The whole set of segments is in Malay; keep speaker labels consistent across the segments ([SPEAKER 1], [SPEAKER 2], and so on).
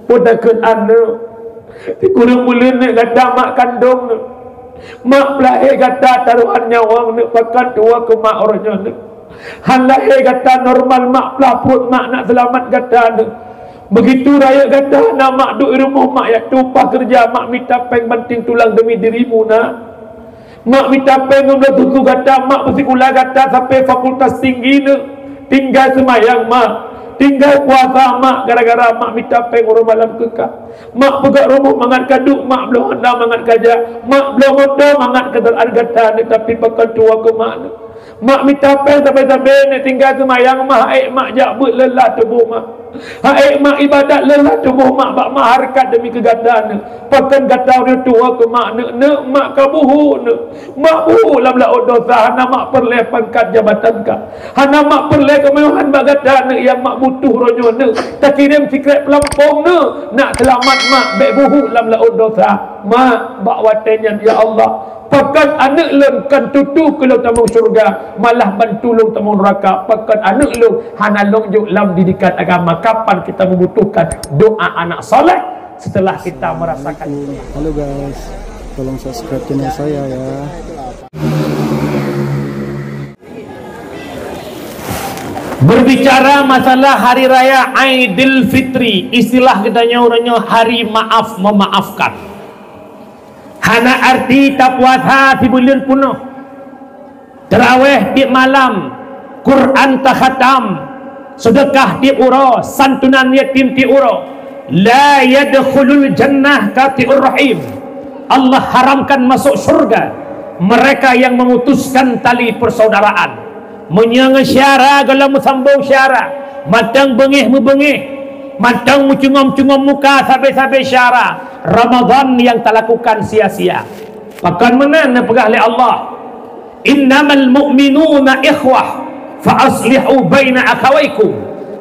[SPEAKER 1] Pada ke anak kurang bulan ni kata mak kandung ni, mak lahir kata taruhan nyawang ni pakan tua ke mak orangnya ni. Han lahir kata normal mak pelaput mak nak selamat kata ni. Begitu raya kata nak mak duduk rumah mak ya tupah kerja mak minta peng banting tulang demi dirimu nak. Mak minta peng untuk tutu kata mak bersikulah kata sampai fakultas tinggi ni tinggal semayang mak. Tinggal puasa mak gara-gara mak minta peng orang malam kekak. Mak pegang rumah mangat kaduk mak belum hendak mangat kajak. Mak belum hendak mangat kedal argata ni tapi pakai tua ke mak ni. Mak minta peng sampai-sampai ni tinggal semayang mak mak jak but lelah tubuh mak. Mak ibadat lelah tubuh mak bak mak harkat demi kegadaan ni. Pakan kata dia tua ke mak ni mak kabuhu ni. Mak buhu lam laut dosa hana mak perleh pangkat jabatan ka. Hana mak perleh kemewahan bagadaan ni yang mak butuh ronyo ni. Tak kirim sikret pelampung ni nak selamat mak bek buhu lam laut dosa. Mak bak watenyan ya Allah. Pakan anak lem kan tutu ke tamung syurga malah bantu long tamung neraka. Pakan anak long hana long juk lam didikan agama. Kapan kita membutuhkan doa anak soleh setelah kita merasakan itu.
[SPEAKER 2] Halo guys, tolong subscribe channel saya ya.
[SPEAKER 1] Berbicara masalah hari raya Aidil Fitri, istilah katanya orangnya hari maaf memaafkan. Hana arti tak puasa si bulan penuh, terawih di malam, Quran tak khatam, sedekah di uro, santunan yatim di uro. La yadkhulul jannah kati'ur rahim. Allah haramkan masuk surga mereka yang memutuskan tali persaudaraan. Menyang syara kalau musambung syara, matang bengih membengih, matang mencungom-cungom muka sampai-sampai syara. Ramadan yang tak lakukan sia-sia. Pakan mana pegah oleh Allah. Innamal mu'minuna ikhwah fa aslihu baina akhawaykum.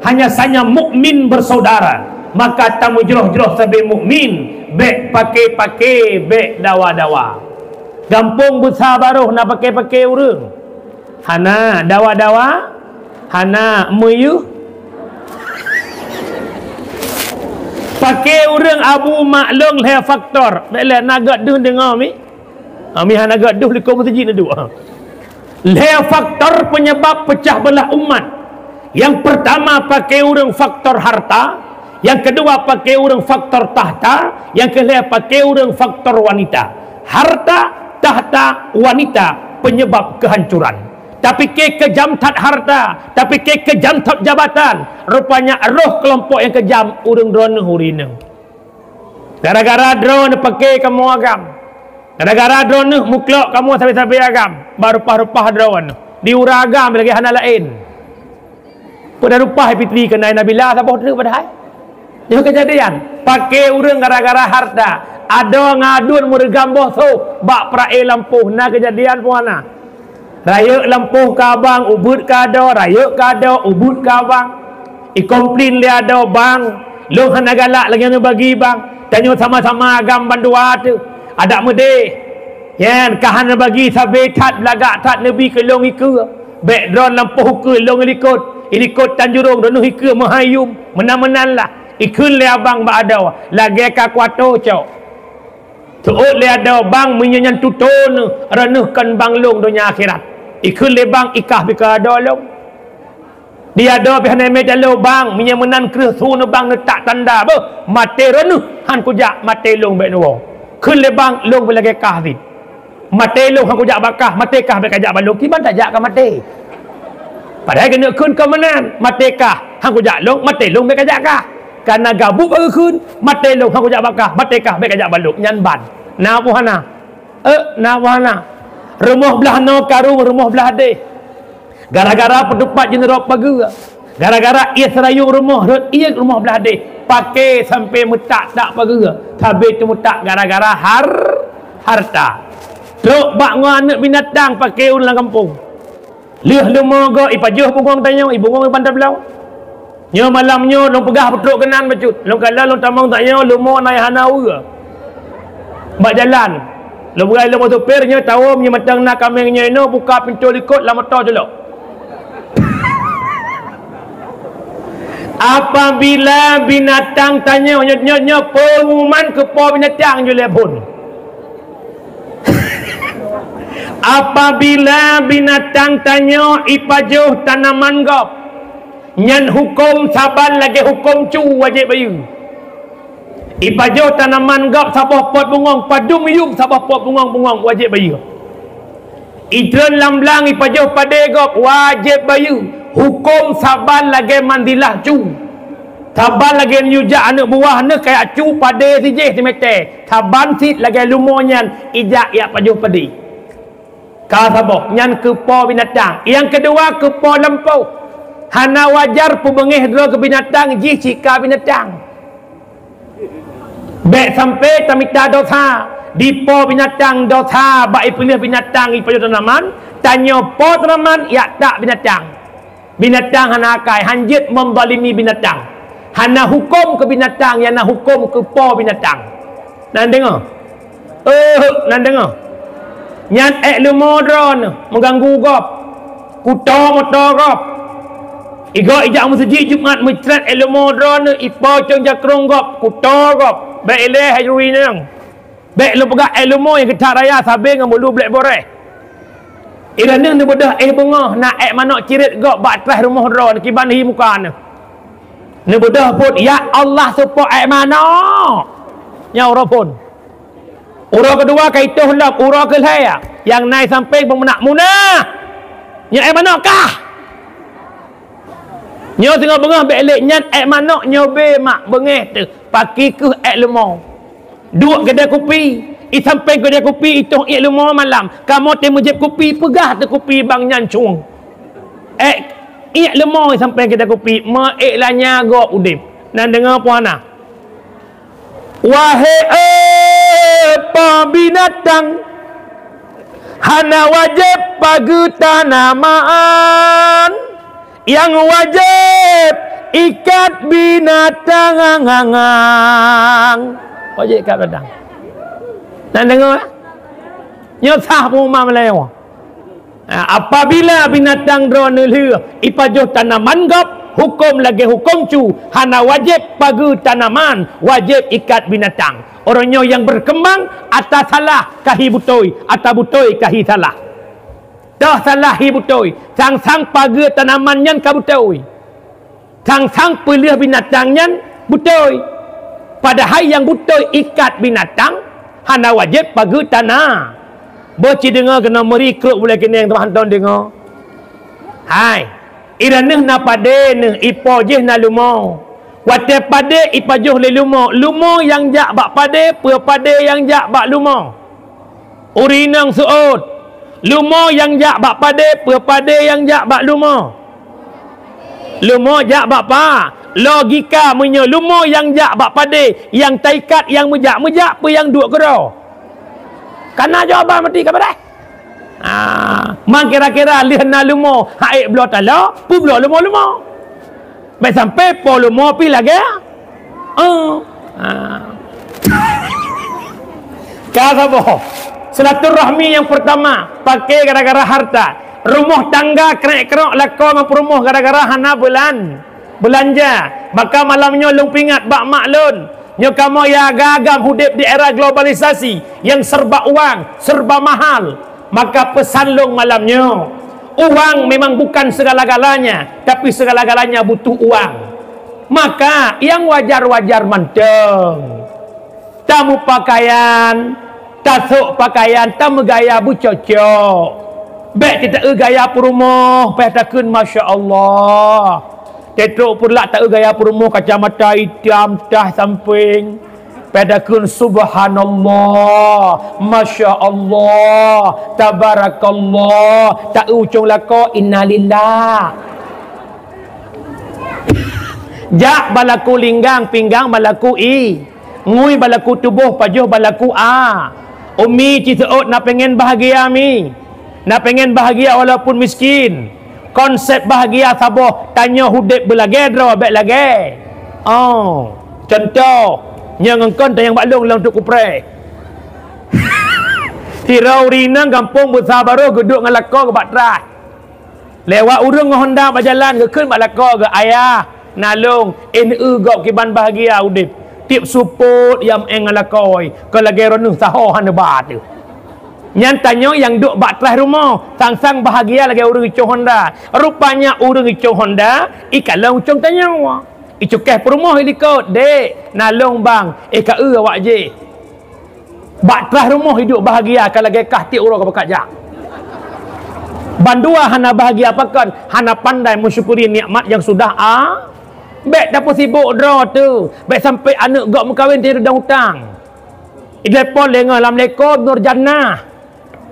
[SPEAKER 1] Hanya saja mukmin bersaudara, maka tamu jeroh-jeroh sampai mukmin bek pakai-pakai bek dawa-dawa. Gampung besar baruh nak pakai-pakai urang. Hana dawa-dawa, hana meyuh pakai orang abu maklong le faktor bela nagat duh dengar mi ami han nagat duh liko masjid na dua le faktor penyebab pecah belah umat. Yang pertama pakai orang faktor harta, yang kedua pakai orang faktor tahta, yang ketiga pakai orang faktor wanita. Harta, tahta, wanita penyebab kehancuran. Tapi ke kejam tat harta, tapi ke kejam tat jabatan. Rupanya roh kelompok yang kejam urang drone hurina. Gara-gara drone pakai kamu agam. Gara-gara drone muklok kamu sampai-sampai agam. Barupah-rupah drone. Diura agam lagi hana lain. Pada rupah fitri kena Nabila sabah tu padahal. Dia kejadian pakai urang gara-gara harta. Ada ngadun muregam boso bak prae lampuh na kejadian puana. Raya lampuh ke abang, ubud ke ada, raya ke ada, ubud ke abang. Komplain dia ada bang, lu hana galak lagi yang bagi bang. Tanya sama-sama agam bandua tu. Ada mede. Yan kahan bagi sabe tat belagak tat nabi ke long ikut. Background lampuh ke long ikut tanjurung dono ikut mahayum, menan-menan lah. Ikut le abang ba ada. Lagi ka kuato cok. Tuut le ada bang menyanyan tutun renuhkan bang long dunia akhirat. Ikut lebang ikah bika ada long. Dia ada pihak medalo bang menyemenan kresu no bang letak tanda apa? Mate renuh han kujak mate long bek no. Kun lebang long belage kah dit. Mate long han kujak bakah mate kah bek kajak balong ki ban tak jak ka mate. Padahal kena kun kemenan mate kah han kujak long mate long bek kajak kah. Karena gabuk baru kun mate long han kujak bakah mate kah bek kajak balong nyan ban. Na puhana. Na puhana. Rumah belah no karung rumah belah deh. Gara-gara pedupat jenerok pagi. Gara-gara ia serayung rumah ia rumah belah deh. Pakai sampai metak tak pagi. Habis tu metak gara-gara harta. Truk bak ngau anak binatang pakai ulang kampung. Liah lumah go ipajuh punggung tanya ibu ngau pandai belau. Nyo malamnya long pegah petruk kenan bacut. Long kala long tamang tanya lumah naik hanawa. Bak jalan. Lo berai lo sopirnya tahu punya matang nak kambingnya ini buka pintu likut lah motor jelok. Apabila binatang tanya nyot-nyot pengumuman kepo binatang je pun. Apabila binatang tanya ipajuh tanaman gop, nyan hukum saban lagi hukum cu wajib bayu. Ipajuh tanaman gop sabah pot bungong padung yum sabah pot bungong wajib bayu. Idron lamblang ipajuh pade gop wajib bayu. Hukum saban lagi mandilah cu. Saban lagi nyujak anak buah ne kayak cu pade sijih semete. Saban sit lagi lumonyan ijak ya pajuh pade. Kau sabah nyan kepo binatang. Yang kedua kepo lempau. Hana wajar pebengih dro ke binatang ji cika binatang. Bek sampai tamita dosa. Di po binatang dosa baik pilih binatang ipajuh tanaman. Tanya po tanaman ya tak binatang. Binatang hana akai hanjit membalimi binatang. Hana hukum ke binatang yang hana hukum ke po binatang. Nan dengar? Nan dengar? Nyat lumodron mengganggu gop. Kuto motor gop. Igo ijak masjid Jumat mecret lumodron ipo cong jakrong gop. Kuto gop. Baik leh hajui nang. Baik lu pegak lumo yang ketak raya sabe ngam bulu black boreh. Irana ni bodah bengah nak manok cirit gop bak atas rumah ron kiban hi muka ni bodah pun ya Allah support manok. Nya ora pun. Urang kedua kaituh lap urang kelaya yang naik sampai pemenak munah. Nya manokah? Nyo tengah bengah belek nyat manok nyobe mak bengeh tu paki ke lemong. Duk kedai kopi, sampai kedai kopi itu lemong malam. Kamu temu jeb kopi pegah tu kopi bang nyan cung. Lemong sampai kedai kopi, ma la nyago udip. Nan dengar puana. Wahai apa binatang hana wajib pagi tanaman yang wajib ikat binatang wajib ikat binatang. Nan dengar nyosah pengumuman melewah. Apabila binatang drone leh ipajuh tanaman gop hukum lagi hukum cu hana wajib pagi tanaman wajib ikat binatang. Orangnya yang berkembang atas salah kahi butoi atas butoi kahi salah. Dah salah hi butoi sang-sang pagi tanaman nyan ka butoi. Sang-sang pelih binatang nyan butoi. Padahal yang butoi ikat binatang hana wajib pagi tanah. Boci dengar kena merikrut boleh kena yang teman-teman dengar. Hai. Iraneh na pade ne ipo je na lumo. Wate pade ipajuh le lumo. Lumo yang jak bak pade, pe pade yang jak bak lumo. Urinang suut. Lumo yang jak bak pade, pe pade yang jak bak lumo. Lumo jak bak pa. Logika menyo lumo yang jak bak pade, yang taikat yang mejak pe yang duk kero. Kana jawaban mati ka pada. Mang kira-kira lihat na lumo haik belo tala pu belo lumo baik sampai po lumo pi lagi kata boh silaturahmi yang pertama pakai gara-gara harta rumah tangga kerek-kerok lako ngap rumah gara-gara hana belanja maka malamnya lung pingat bak maklun nyo kamu ya gagam hudip di era globalisasi yang serba uang serba mahal. Maka pesan long malamnya, uang memang bukan segala-galanya, tapi segala-galanya butuh uang. Maka yang wajar-wajar manteng. Tamu pakaian, tasuk pakaian, tamu gaya bucocok. Baik kita gaya perumoh, pehtakun Masya Allah. Tetruk pula tak gaya perumoh, kacamata hitam, tah samping. Pedakun subhanallah, masya Allah, tabarakallah, tak ujung lako innalillah. Jak balaku linggang, pinggang balaku i, ngui balaku tubuh, pajuh balaku a. Umi citaut nak pengen bahagia mi, nak pengen bahagia walaupun miskin. Konsep bahagia saboh tanya hudip belage dro baik lagi. Oh, contoh. Yang engkau yang baklung lang untuk kupre. Tirau rinang kampung besar baru geduk dengan lako ke batrai. Lewat urung Honda berjalan ke kun balako ke ayah. nalung gop kiban bahagia udip tip support yang engalakoi kalau geronuh saho hana bat tu nyantanyo yang duk bak telah rumah sang-sang bahagia lagi urang icung Honda rupanya urang icung Honda ikalau icung tanyo icukeh perumah ikut dek nalung bang ka awak je bak telah rumah hidup bahagia kalau lagi kah ti urang ke jak bandua hana bahagia apakan hana pandai mensyukuri nikmat yang sudah baik dapat sibuk draw tu baik sampai anak gak mengkahwin tiada hutang idlepon lengan Assalamualaikum Nur Jannah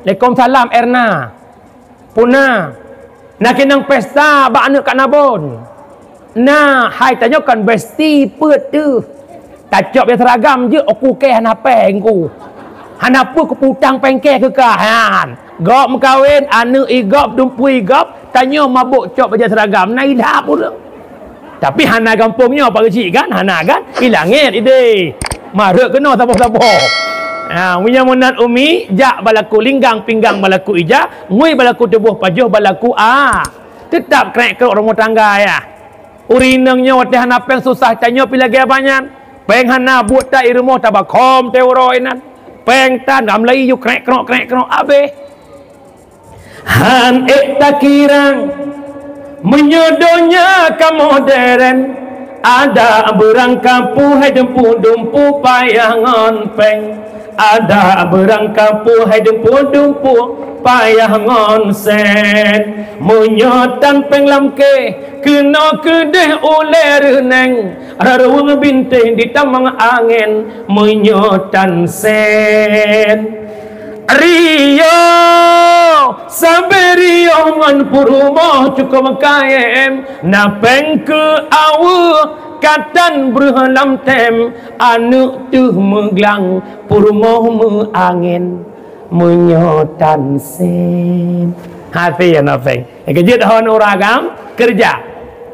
[SPEAKER 1] Waalaikumsalam Erna Puna nak kenang pesta bak anak kat Nabon nah hai tanya kan besti pet tu tak cop dia seragam je aku ke hana peng ku hana apa ku putang pengke ke kahan gop mengkahwin anak igop dumpui igop tanya mabuk cop baju seragam nai dah pun tapi hana kampungnya apa kecil kan hana kan hilangit ide maruk kena sabah-sabah punya munat umi jak balaku linggang pinggang balaku ija ngui balaku tubuh pajuh balaku tetap krek-krek rumah tangga ya urinangnya watih hana peng susah tanya pi lagi banyak peng hana buat tak rumah tabakom teoroinan peng tan gamlai yu krek-krek abe han tak kirang menyodonya ka modern ada berangkapu hai dumpu payangan peng ada berangkapu hai dumpu payangan sen menyotan penglamke kena kedeh uler neng raruang bintang di tamang angin menyotan sen Rio sampai Rio ngan purumah cukup kaem napeng ke awu katan berhalam tem anu tuh meglang purumah angin menyotan sen hati ya napeng kerja tahun uragam kerja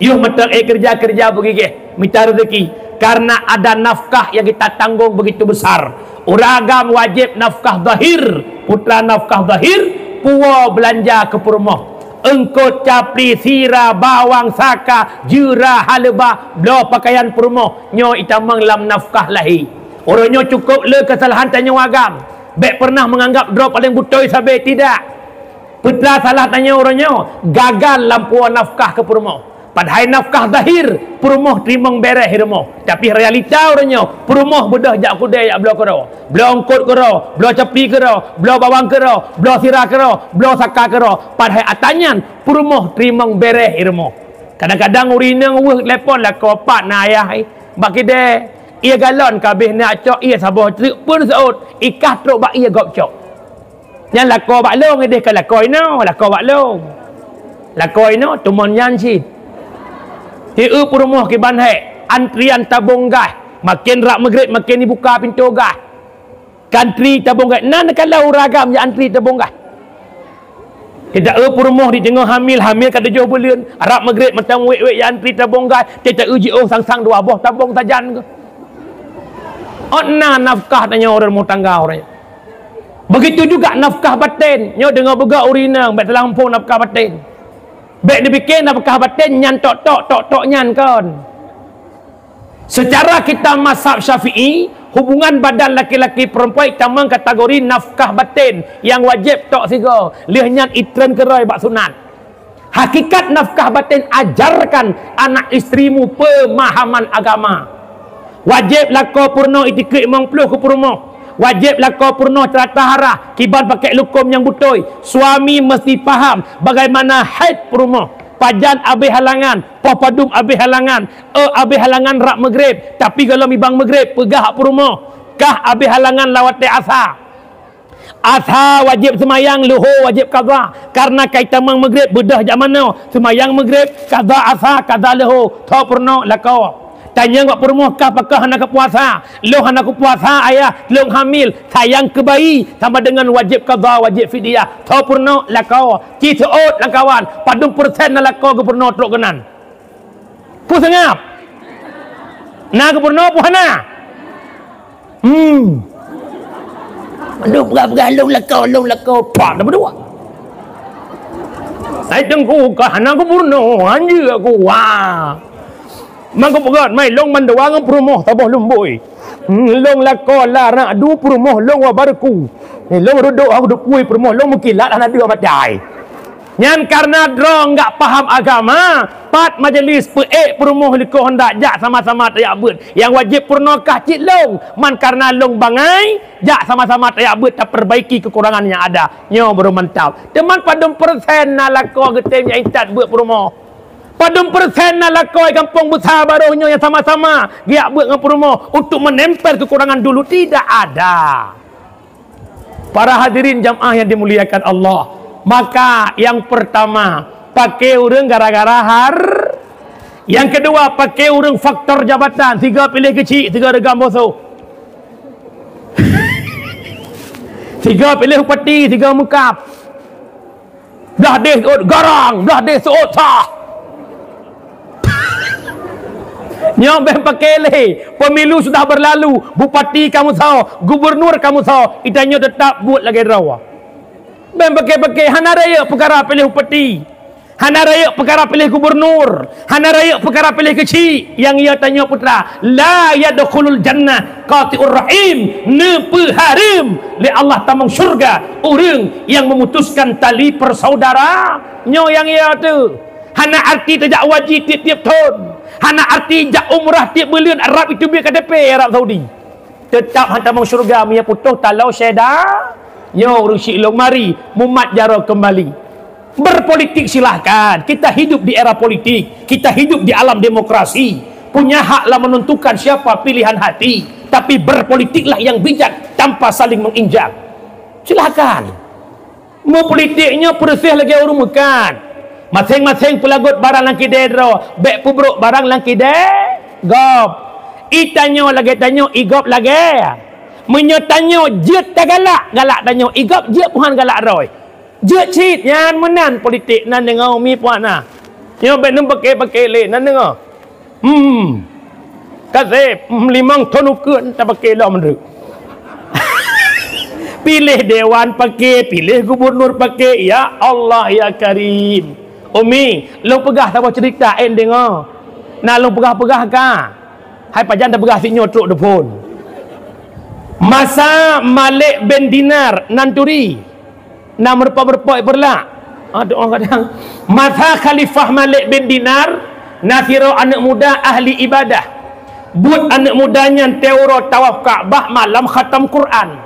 [SPEAKER 1] yuh metak kerja begigih minta rezeki karena ada nafkah yang kita tanggung begitu besar uragam wajib nafkah zahir putra nafkah zahir puwa belanja ke purumah engkau capri sira bawang saka jura haleba blo pakaian purumah nyo itamang lam nafkah lahi orangnya cukup le kesalahan tanya wagam baik pernah menganggap drop paling butoi sabe tidak putra salah tanya orangnya gagal lampu nafkah ke purumah padahal nafkah zahir purumah terimang bereh rumah tapi realita orangnya purumah bedah jak kudai jak belo kero belo ongkot kero belo cepi kero belo bawang kero belo sirah kero belo saka kero padahal atanyan purumah terimang bereh rumah kadang-kadang urinang weh telepon lah kau pak na ayah baki de ia galon kabeh nak cok ia sabah trik pun saut ikah truk bak ia gop cok yang lakau bak long dia kan lakau ino lakau bak long lakau ino tumon nyan sit Hiu purumah ke banhai antrian tabung gas makin rak maghrib makin dibuka pintu gas kantri tabung gas nan kalau ragam ya antri tabung gas tidak purumah di tengah hamil kada jauh bulan rak maghrib macam wek ya antri tabung gas tidak uji sang dua boh tabung tajan ke ona nafkah tanya orang rumah tangga orang begitu juga nafkah batin nyo dengar begak urinang bet lampung nafkah batin baik dibikin apakah batin nyan tok nyan kan secara kita mazhab Syafi'i hubungan badan laki-laki perempuan tamang kategori nafkah batin yang wajib tok sigo lih nyan itren keroy bak sunat hakikat nafkah batin ajarkan anak istrimu pemahaman agama wajib lako purno itikik mangpluh ke purno wajib lakau purno teratahara kiban pakai lukum yang butoi suami mesti faham bagaimana haid purno pajan abe halangan popadum abe halangan abe halangan rak maghrib tapi kalau mibang maghrib pegah purno kah abe halangan lawat asa wajib semayang luhur wajib qada karena kaitan maghrib bedah jak mana semayang maghrib qada asa qada luhur tho purno lakau tanya ngak purmoh kah apakah anak puasa lo anak puasa ayah lo hamil sayang ke bayi sama dengan wajib qada wajib fidyah tho purno lakau ci seot langkawan padum persen lakau ke purno truk kenan pu sengap na ke purno puhana aduh berap long lakau pak dah berdua saya tengku kah anak purno anjir aku wah Mangko pegat mai long mandawang perumoh tabah lumboi. Long lakon lara du perumoh long wa barku. Long rodok aku duk kui perumoh long mukilat ana dia badai. Nyan karena drong enggak paham agama, pat majlis peek perumoh liko hendak jak sama-sama tayak beut. Yang wajib purnakah cik long, man karena long bangai, jak sama-sama tayak beut tak perbaiki kekurangan yang ada. Nyo baru mantap. Teman padum persen na lako getem yang itat beut perumoh. Padum persen na lako kampung besar barunya yang sama-sama giak beut dengan perumoh untuk menempel kekurangan dulu tidak ada. Para hadirin jamaah yang dimuliakan Allah. Maka yang pertama pakai urang gara-gara yang kedua pakai urang faktor jabatan, 3 pilih kecil, 3 regam bosok. 3 pilih upati, 3 mekap. Dah deh garang, dah deh seotah. Nyobeh pakai le. Pemilu sudah berlalu, bupati kamu tahu, gubernur kamu tahu, itanya tetap buat lagi rawa. Ben pakai-pakai hana raya perkara pilih upati, hana raya perkara pilih gubernur, hana raya perkara pilih kecil. Yang ia tanya putra, la yadkhulul jannah qati'ur rahim, nepe harim li Allah tamang syurga orang yang memutuskan tali persaudara. Nyo yang ia tu hana arti tajak wajib tiap-tiap tahun, hana arti jak umrah tiap bulan Arab itu biar KTP Arab Saudi. Tetap hantar masuk syurga punya putus talau syeda. Yo rusyik long mari mumat jaro kembali. Berpolitik silahkan. Kita hidup di era politik, kita hidup di alam demokrasi. Punya haklah menentukan siapa pilihan hati. Tapi berpolitiklah yang bijak tanpa saling menginjak. Silahkan. Mau politiknya bersih lagi urumukan. Masing-masing pelagut barang langki dedro, bek pubruk barang langki de gop. Itanyo lagi tanyo igop lagi. Menyotanyo jet tak galak, galak tanyo igop jet puhan galak roy. Jet cit yang menan politik nan dengar mi puan nah. Yo bek nem pakai le nan dengar. Kasih 5 ton ukun tak pakai lah menurut. Pilih dewan pakai, pilih gubernur pakai. Ya Allah ya Karim. Umi, lu pegah tak cerita dengar. Nah lu pegah-pegah ka. Hai pajan dah pegah si nyotruk depan. Masa Malik bin Dinar Nanturi nak merpa-merpa berlak. Ada orang kadang masa Khalifah Malik bin Dinar nasiro anak muda ahli ibadah. Buat anak mudanya teuro tawaf Kaabah malam khatam Quran.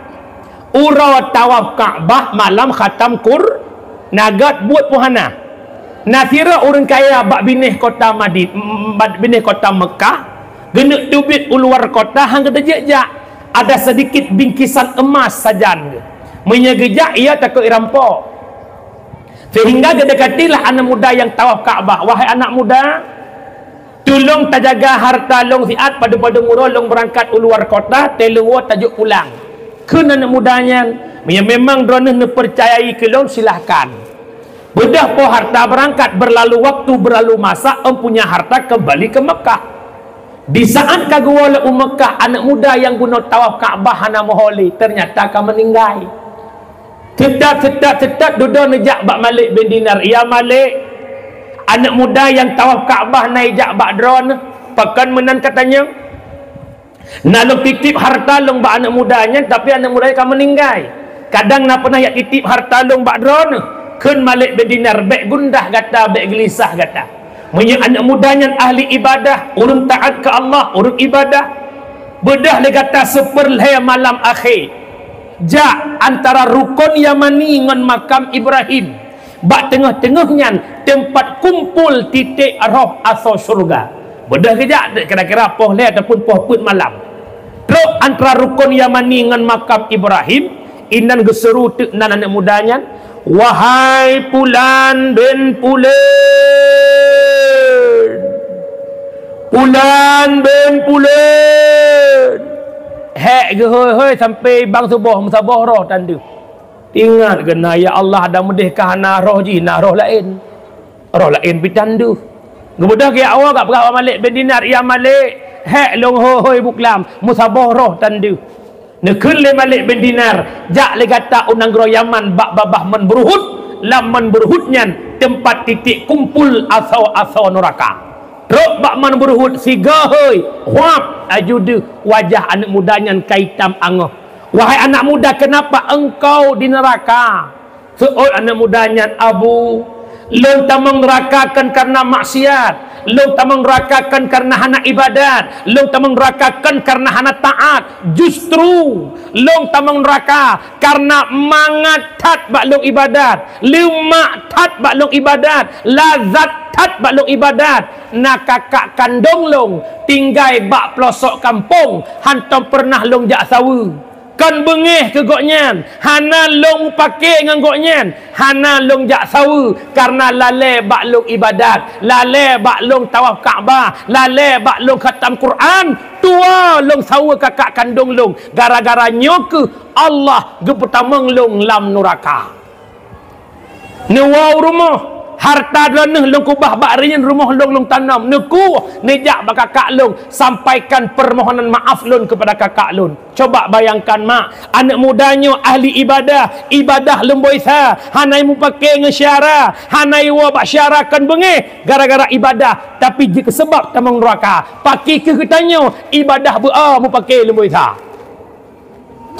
[SPEAKER 1] Ura tawaf Kaabah malam khatam Quran. Nagat buat puhana. Nasira orang kaya bak binih kota binih kota Mekah. Genek dubit uluar kota hang kedejak. Ada sedikit bingkisan emas sajan. Menyegejak ia takut irampok. Sehingga gedekatilah anak muda yang tawaf Kaabah. Wahai anak muda, tolong terjaga harta long siat pada murah long berangkat uluar kota, teluwa tajuk pulang. Kena anak mudanya memang drone percayai ke long silahkan. Bedah po harta berangkat berlalu waktu berlalu masa empunya harta kembali ke Mekah. Di saat kagawala Mekah anak muda yang guna tawaf Kaabah hana moholi ternyata akan meninggal. Tetap duduk nejak bak Malik bin Dinar. Ya Malik, anak muda yang tawaf Kaabah naijak bak drone pakan menan katanya. Nak titip harta long bak anak mudanya tapi anak mudanya akan meninggal. Kadang nak pernah yak titip harta long bak drone. Kun Malik bin Dinar bek gundah kata, bek gelisah kata. Anak mudanya ahli ibadah, urung taat ke Allah, urung ibadah. Bedah le kata seperlai malam akhir. Ja antara rukun Yamani dengan makam Ibrahim. Bak tengah-tengahnya tempat kumpul titik roh asal surga. Bedah kejak kira-kira poh le ataupun poh put malam. Terus antara rukun Yamani dengan makam Ibrahim, inan geseru tek nan anak mudanya. Wahai Pulan bin Pulan, Pulan bin Pulan, hek ke hoi sampai bang subuh musabah roh tanda. Ingat kena ya Allah ada mudihkah na roh ji na roh lain pitanda. Kemudian ke awal kat berapa Malik bin Dinar, ya Malik, hek long hoi buklam musabah roh tanda. Nekun le Malik bin Dinar jak le kata unang gro Yaman bak babah men berhut lam men berhutnya tempat titik kumpul asau neraka. Rok bakman berhut siga hoi huap ajudu wajah anak mudanya kaitam angoh. Wahai anak muda, kenapa engkau di neraka? Seot anak mudanya, Abu, long tamang nerakakan karena maksiat, long tamang nerakakan karena hana ibadat, long tamang nerakakan karena hana taat. Justru long tamang neraka karena mangat tat baklong ibadat, lima tat baklong ibadat, lazat tat baklong ibadat. Nak kakak kandung long tinggai bak pelosok kampung, hantam pernah long jak sawu. Kan bengih ke goknyan, hana long pakai ngan goknyan, hana long jak sawu karena lale bak long ibadat, lale bak long tawaf Kaabah, lale bak long khatam Quran. Tua long sawu kakak kandung long gara-gara nyoke Allah gepetamang long lam neraka. Nuwau rumah harta dana long kubah bakrian rumah long tanam neku nejak bak kakak long sampaikan permohonan maaf long kepada kakak long. Coba bayangkan mak, anak mudanya ahli ibadah lemboi sa, hanai mu pakai ngesyara, hanai wa bak syarakan bengih gara-gara ibadah, tapi jika sebab tamang neraka pakai ke ketanya ibadah mu pakai lemboi sa.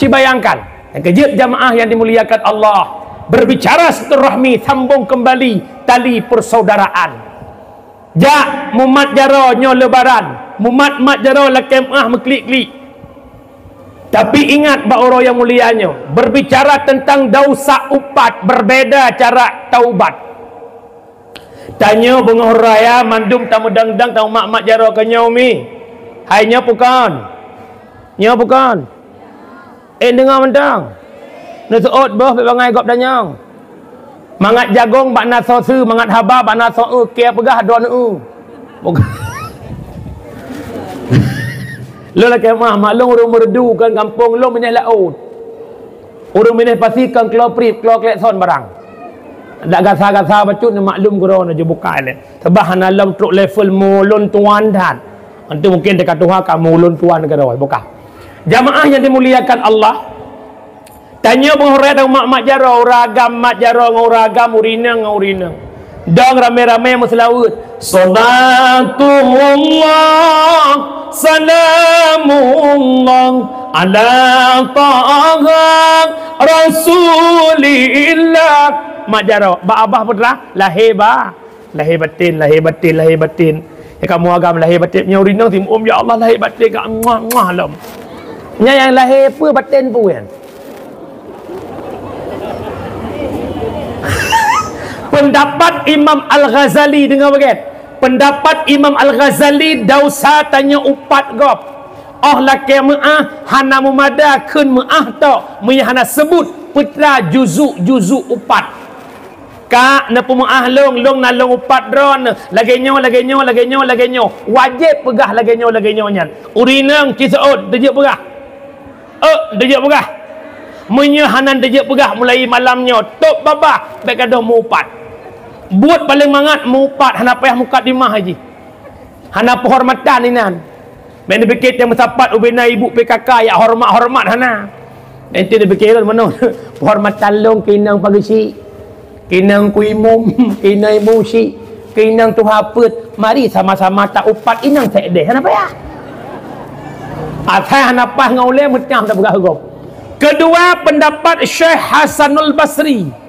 [SPEAKER 1] Bayangkan kejut jamaah yang dimuliakan Allah, berbicara silaturahmi, sambung kembali tali persaudaraan. Jak mumat jaro nyo lebaran, mumat jaro lakem meklik-klik. Tapi ingat bauro yang mulianya, berbicara tentang dosa upat, berbeda cara taubat. Tanya bunga raya mandum tamu dangdang tamu mak jaro ke nyomi. Hai nyo bukan. Nyo bukan. Dengar mentang. Nasuot boh bebangai gop danyang. Mangat jagung bak naso su, mangat haba bak naso ke pegah don bukan. Lo lah kemah maklum orang merdu kan kampung lo menyah laut. Orang menyah pastikan keluar prip, keluar kelekson barang. Tak gasa-gasa bacut ni maklum korang aja buka ni. Sebab hana lam truk level mulun tuan dan. Nanti mungkin dekat Tuhan kamu mulun tuan ke dah buka. Jamaah yang dimuliakan Allah. Tanya penghormat dan mak jaro ragam mak jaro nguragam urina. Dang rame-rame muslawut. Salatullah salamullah ala taha rasulillah. Mak jaro ba abah putra lahir batin. Ya kamu agam lahir batin nya urina tim ya Allah lahir batin ka muah lam. Nya yang lahir apa batin pun kan. Pendapat Imam Al-Ghazali dengar bagian. Pendapat Imam Al-Ghazali dausa tanya upat gop. Oh laki ma'ah hana mumada kun ma'ah tak hana sebut putra juzu upat. Kak na pema'ah long nalong upat dron lagi nyo. Wajib pegah lagi nyo nyan. Urinang kisaut dejek pegah. Dejek pegah. Menyahanan dejek pegah mulai malamnya. Tok babah baik ada mu upat. Buat paling mangat mupat hana payah muka dimah haji. Hana penghormatan inan. Ben dibikit yang mensapat ubena ibu PKK ya hormat hana. Nanti dibikiran mana penghormatan long kinang pagisi. Kinang kuimum, kinang musi, kinang tuhaput. Mari sama-sama tak upat inang sekdeh. Hana payah. Atai hana payah ngauleh mutang tak bergagap. Kedua pendapat Syekh Hasanul Basri.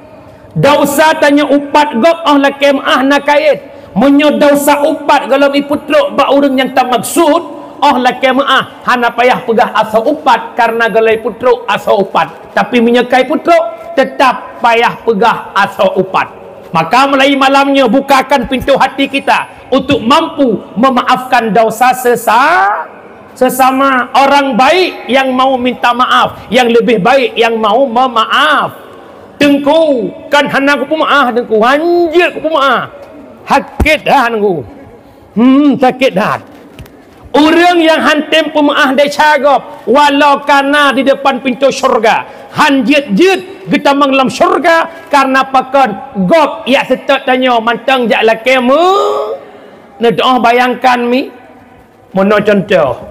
[SPEAKER 1] Dausa tanya upat gop lah kemah nak kait. Menyo dausa upat kalau iputruk ba urang yang tak maksud lah kemah hana payah pegah asa upat karena galai putruk asa upat. Tapi menyekai putruk tetap payah pegah asa upat. Maka mulai malamnya bukakan pintu hati kita untuk mampu memaafkan dosa sesama orang baik yang mau minta maaf, yang lebih baik yang mau memaaf. Tengku kan hana ku pemaah tengku hanjir ku pemaah hakit dah nengku sakit dah orang yang hantem pemaah dai cagap walau kana di depan pintu syurga hanjit getamang dalam syurga karena pakan gop ya setat tanya mantang jak lakemu nedoh bayangkan mi mono contoh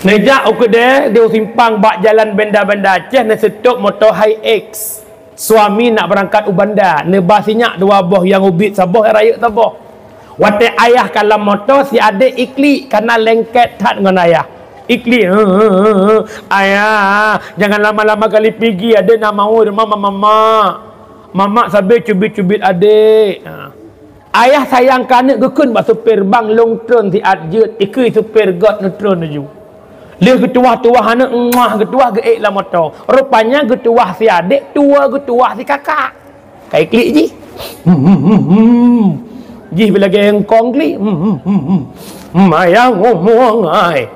[SPEAKER 1] nejak ukede dia simpang bak jalan benda-benda Aceh ne setuk motor Hi-X. Suami nak berangkat ubanda, ne basinya dua boh yang ubit saboh raya saboh. Waktu ayah kalau motor si adik iklik karena lengket tak dengan ayah. Iklik, ayah jangan lama-lama kali pergi, adik nak mau rumah mama sambil cubit-cubit adik. Ayah sayang kanak gekun bak supir bang long tron ti adjut ikui supir got neutron ju. Leh getuah-tuah anak ngah getuah geek lah motor. Rupanya getuah si adik, tua getuah si kakak. Kai klik ji. Ji bila gengkong klik. Ayah ngomong ai.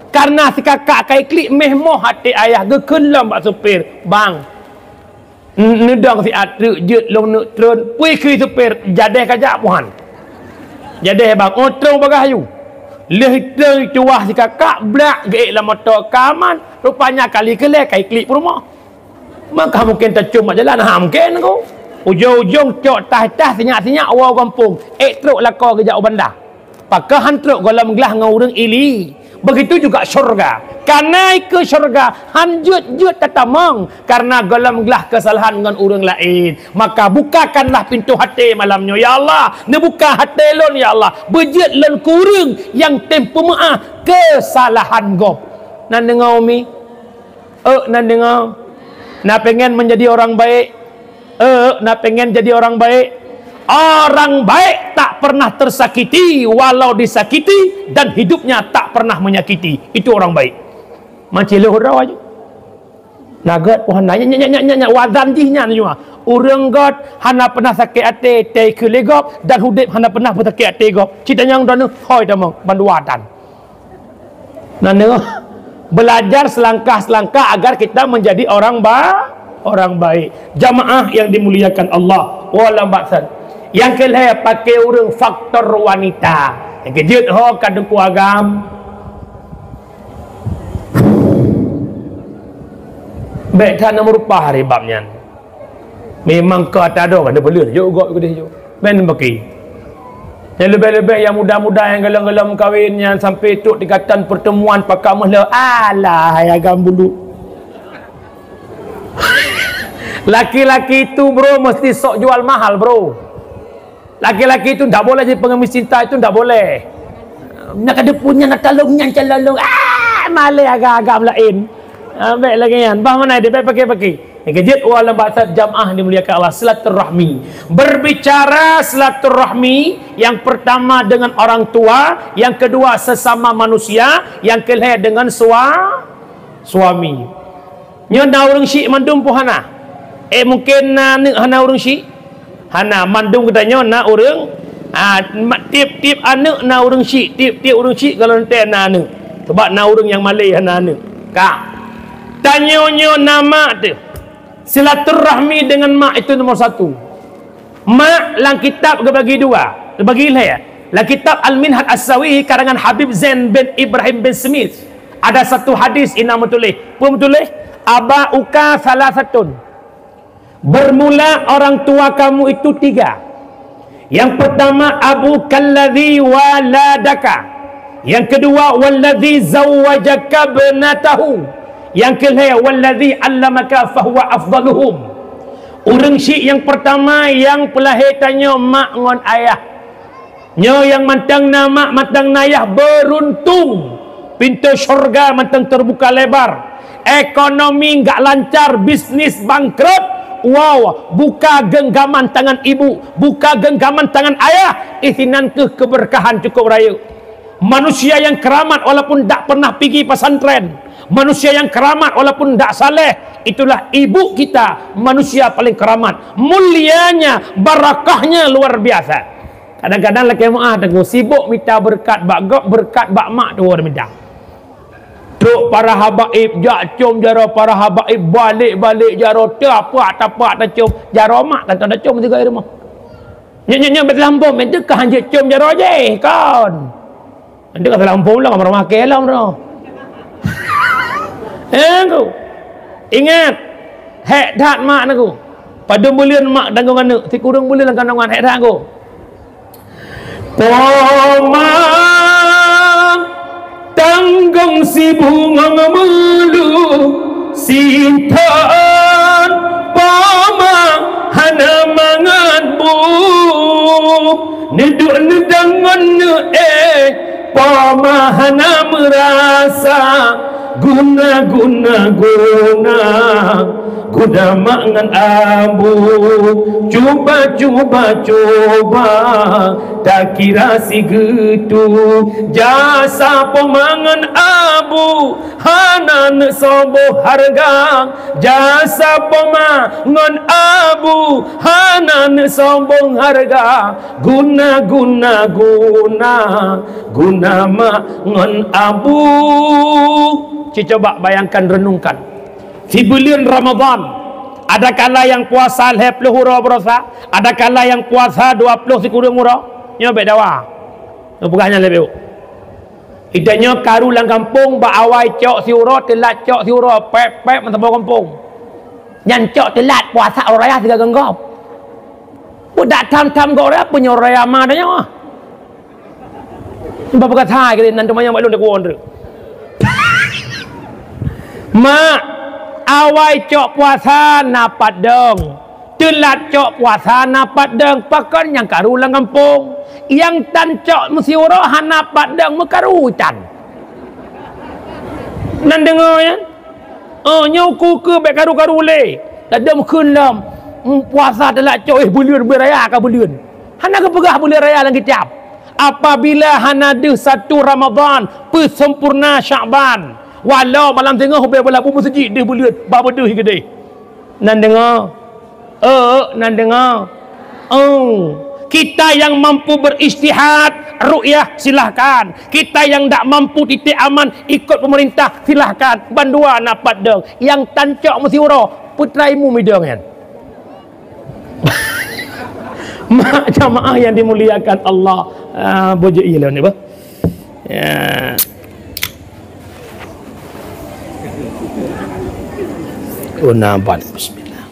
[SPEAKER 1] Karena si kakak kai klik mehmoh hati ayah gekun lah bak supir bang. Nedang si atru jut long neutron pui kui supir jadeh kajak puan. Jadeh bang otro bagayu. Leh tuah si kakak blak geek lah motor kaman. Rupanya kali kelek kai klik rumah. Maka mungkin tercum jalan mungkin kau. Ujung-ujung cok tah-tah sinyak-sinyak awal kampung. Truk lakau ke jauh bandar. Pakai hantruk dalam gelah dengan orang ili. Begitu juga syurga. Karena ke syurga hanjut-jut tatamang. Karena dalam gelah kesalahan dengan orang lain. Maka bukakanlah pintu hati malamnya. Ya Allah, ni buka hati lon ya Allah. Bejit lon kurung yang tempo maaf kesalahan gop. Nan dengar umi? Nan dengar? Nak pengen menjadi orang baik? Nak pengen jadi orang baik? Orang baik tak pernah tersakiti walau disakiti, dan hidupnya tak pernah menyakiti. Itu orang baik. Macam lehurau aja. Nagat puan nanya wazan jihnya semua. Urang god hana pernah sakit hati tei kelegop, dan hudip hana pernah bersakit hati gop. Citanya yang dana hoi damang banduatan. Nana belajar selangkah-selangkah agar kita menjadi orang baik. Jamaah yang dimuliakan Allah. Wala baksan. Yang kelih pakai urang faktor wanita. Yang kejut ho kadengku agam. Baik tak nak merupah ribabnya. Memang kau tak ada ada belur juga gede juga. Ben bagi. Yang lebih-lebih yang muda-muda yang gelam-gelam kahwinnya sampai tuk dikatan pertemuan pakai mahla. Alah agam bulu. Laki-laki itu bro mesti sok jual mahal bro. Laki-laki itu tak boleh jadi pengemis cinta, itu tak boleh. Nak ada punya nak tolongnya calolong. Malai agak-agak lain. Baik lagi kan. Bah mana dia baik pakai. Yang kejut wala bahasa jamaah dimuliakan Allah, silaturahmi. Berbicara silaturahmi, yang pertama dengan orang tua, yang kedua sesama manusia, yang kelih dengan suami. Nyo na urang syik mandum puhana. Mungkin nak hana urang syik. Hana mandum katanya nak orang tiap-tiap anak nak orang syik, tiap-tiap orang syik kalau nanti anak sebab nak orang yang Malay anak kak tanya nama tu silaturahmi dengan mak itu nomor satu. Mak lang kitab bagi dua bagi lah ya lang kitab Al-Minhaj As-Sawi karangan Habib Zain bin Ibrahim bin Smith. Ada satu hadis ina mutulih aba uka salah satun. Bermula orang tua kamu itu tiga. Yang pertama abu kalladhi waladaka. Yang kedua walladhi zawwajaka binatahu. Yang kedua walladhi allamaka fahuwa afdaluhum. Orang syik yang pertama yang pelahir tanya mak ngon ayah. Nyo yang mantang nama mantang nayah beruntung. Pintu syurga mantang terbuka lebar. Ekonomi enggak lancar, bisnis bangkrut. Wow, buka genggaman tangan ibu, buka genggaman tangan ayah, isinan keberkahan cukup raya. Manusia yang keramat walaupun tak pernah pergi pesantren, manusia yang keramat walaupun tak saleh, itulah ibu kita, manusia paling keramat. Mulianya, barakahnya luar biasa. Kadang-kadang laki maaf tengok sibuk minta berkat bak gop, berkat bak mak tu orang minta. Truk para habaib jak cum jaro para habaib balik-balik jaro tapak tak cum jaro mak tak ada cum juga di rumah. Nyak berlampau mentu kah hanjut cum jaro je kan. Nanti kata lampau lah kamar makan lah bro. Aku ingat hek dak mak aku. Pada bulan mak tanggung anak, si kurang bulan kandungan hek dak aku. Tanggung si bunga melu sintan pama hana mangan bun neduk nedangan pamahana merasa guna mangan abu, cuba tak kira si gitu jasa pemangan abu hanan sobo harga, jasa pemangan abu hanan sobo harga, guna mangan abu. Coba bayangkan, renungkan. Di bulan Ramadan, ada kala yang puasa 10 hura berasa, ada kala yang puasa 20 sikurang hura. Nyo bedawa. No pegahnya lebih. Idanya karu lang kampung ba awai cok si hura, telat cok si hura, pep mentabo kampung. Nyan cok telat puasa raya 3 genggam. Budak tam gore punya raya madanya. Bapa kata ke nan tumanya maklum dak won. Mak awai cok puasa napat deng, telat cok puasa napat deng, pakan yang karu lang kampung, yang tan cok musiuro hanapat deng mekaru tan. Nan dengar ya? Nyoku ke bek karu le, dak dem kun lam puasa telat cok bulan beraya ka bulan. Hana ke pegah bulan raya lang kecap. Apabila hana de 1 Ramadan persempurna Syaban. Walau malam tengah hubung belabu masjid dia bulat bapa dah gede. Nan dengar. Nan dengar. Kita yang mampu beristihad ru'yah silahkan. Kita yang tak mampu titik aman ikut pemerintah silahkan. Bandua napat deng. Yang tancok mesti uro putraimu midang kan. Mak jamaah yang dimuliakan Allah. Bojok ialah ni apa? Ya. Nampak. Bismillah.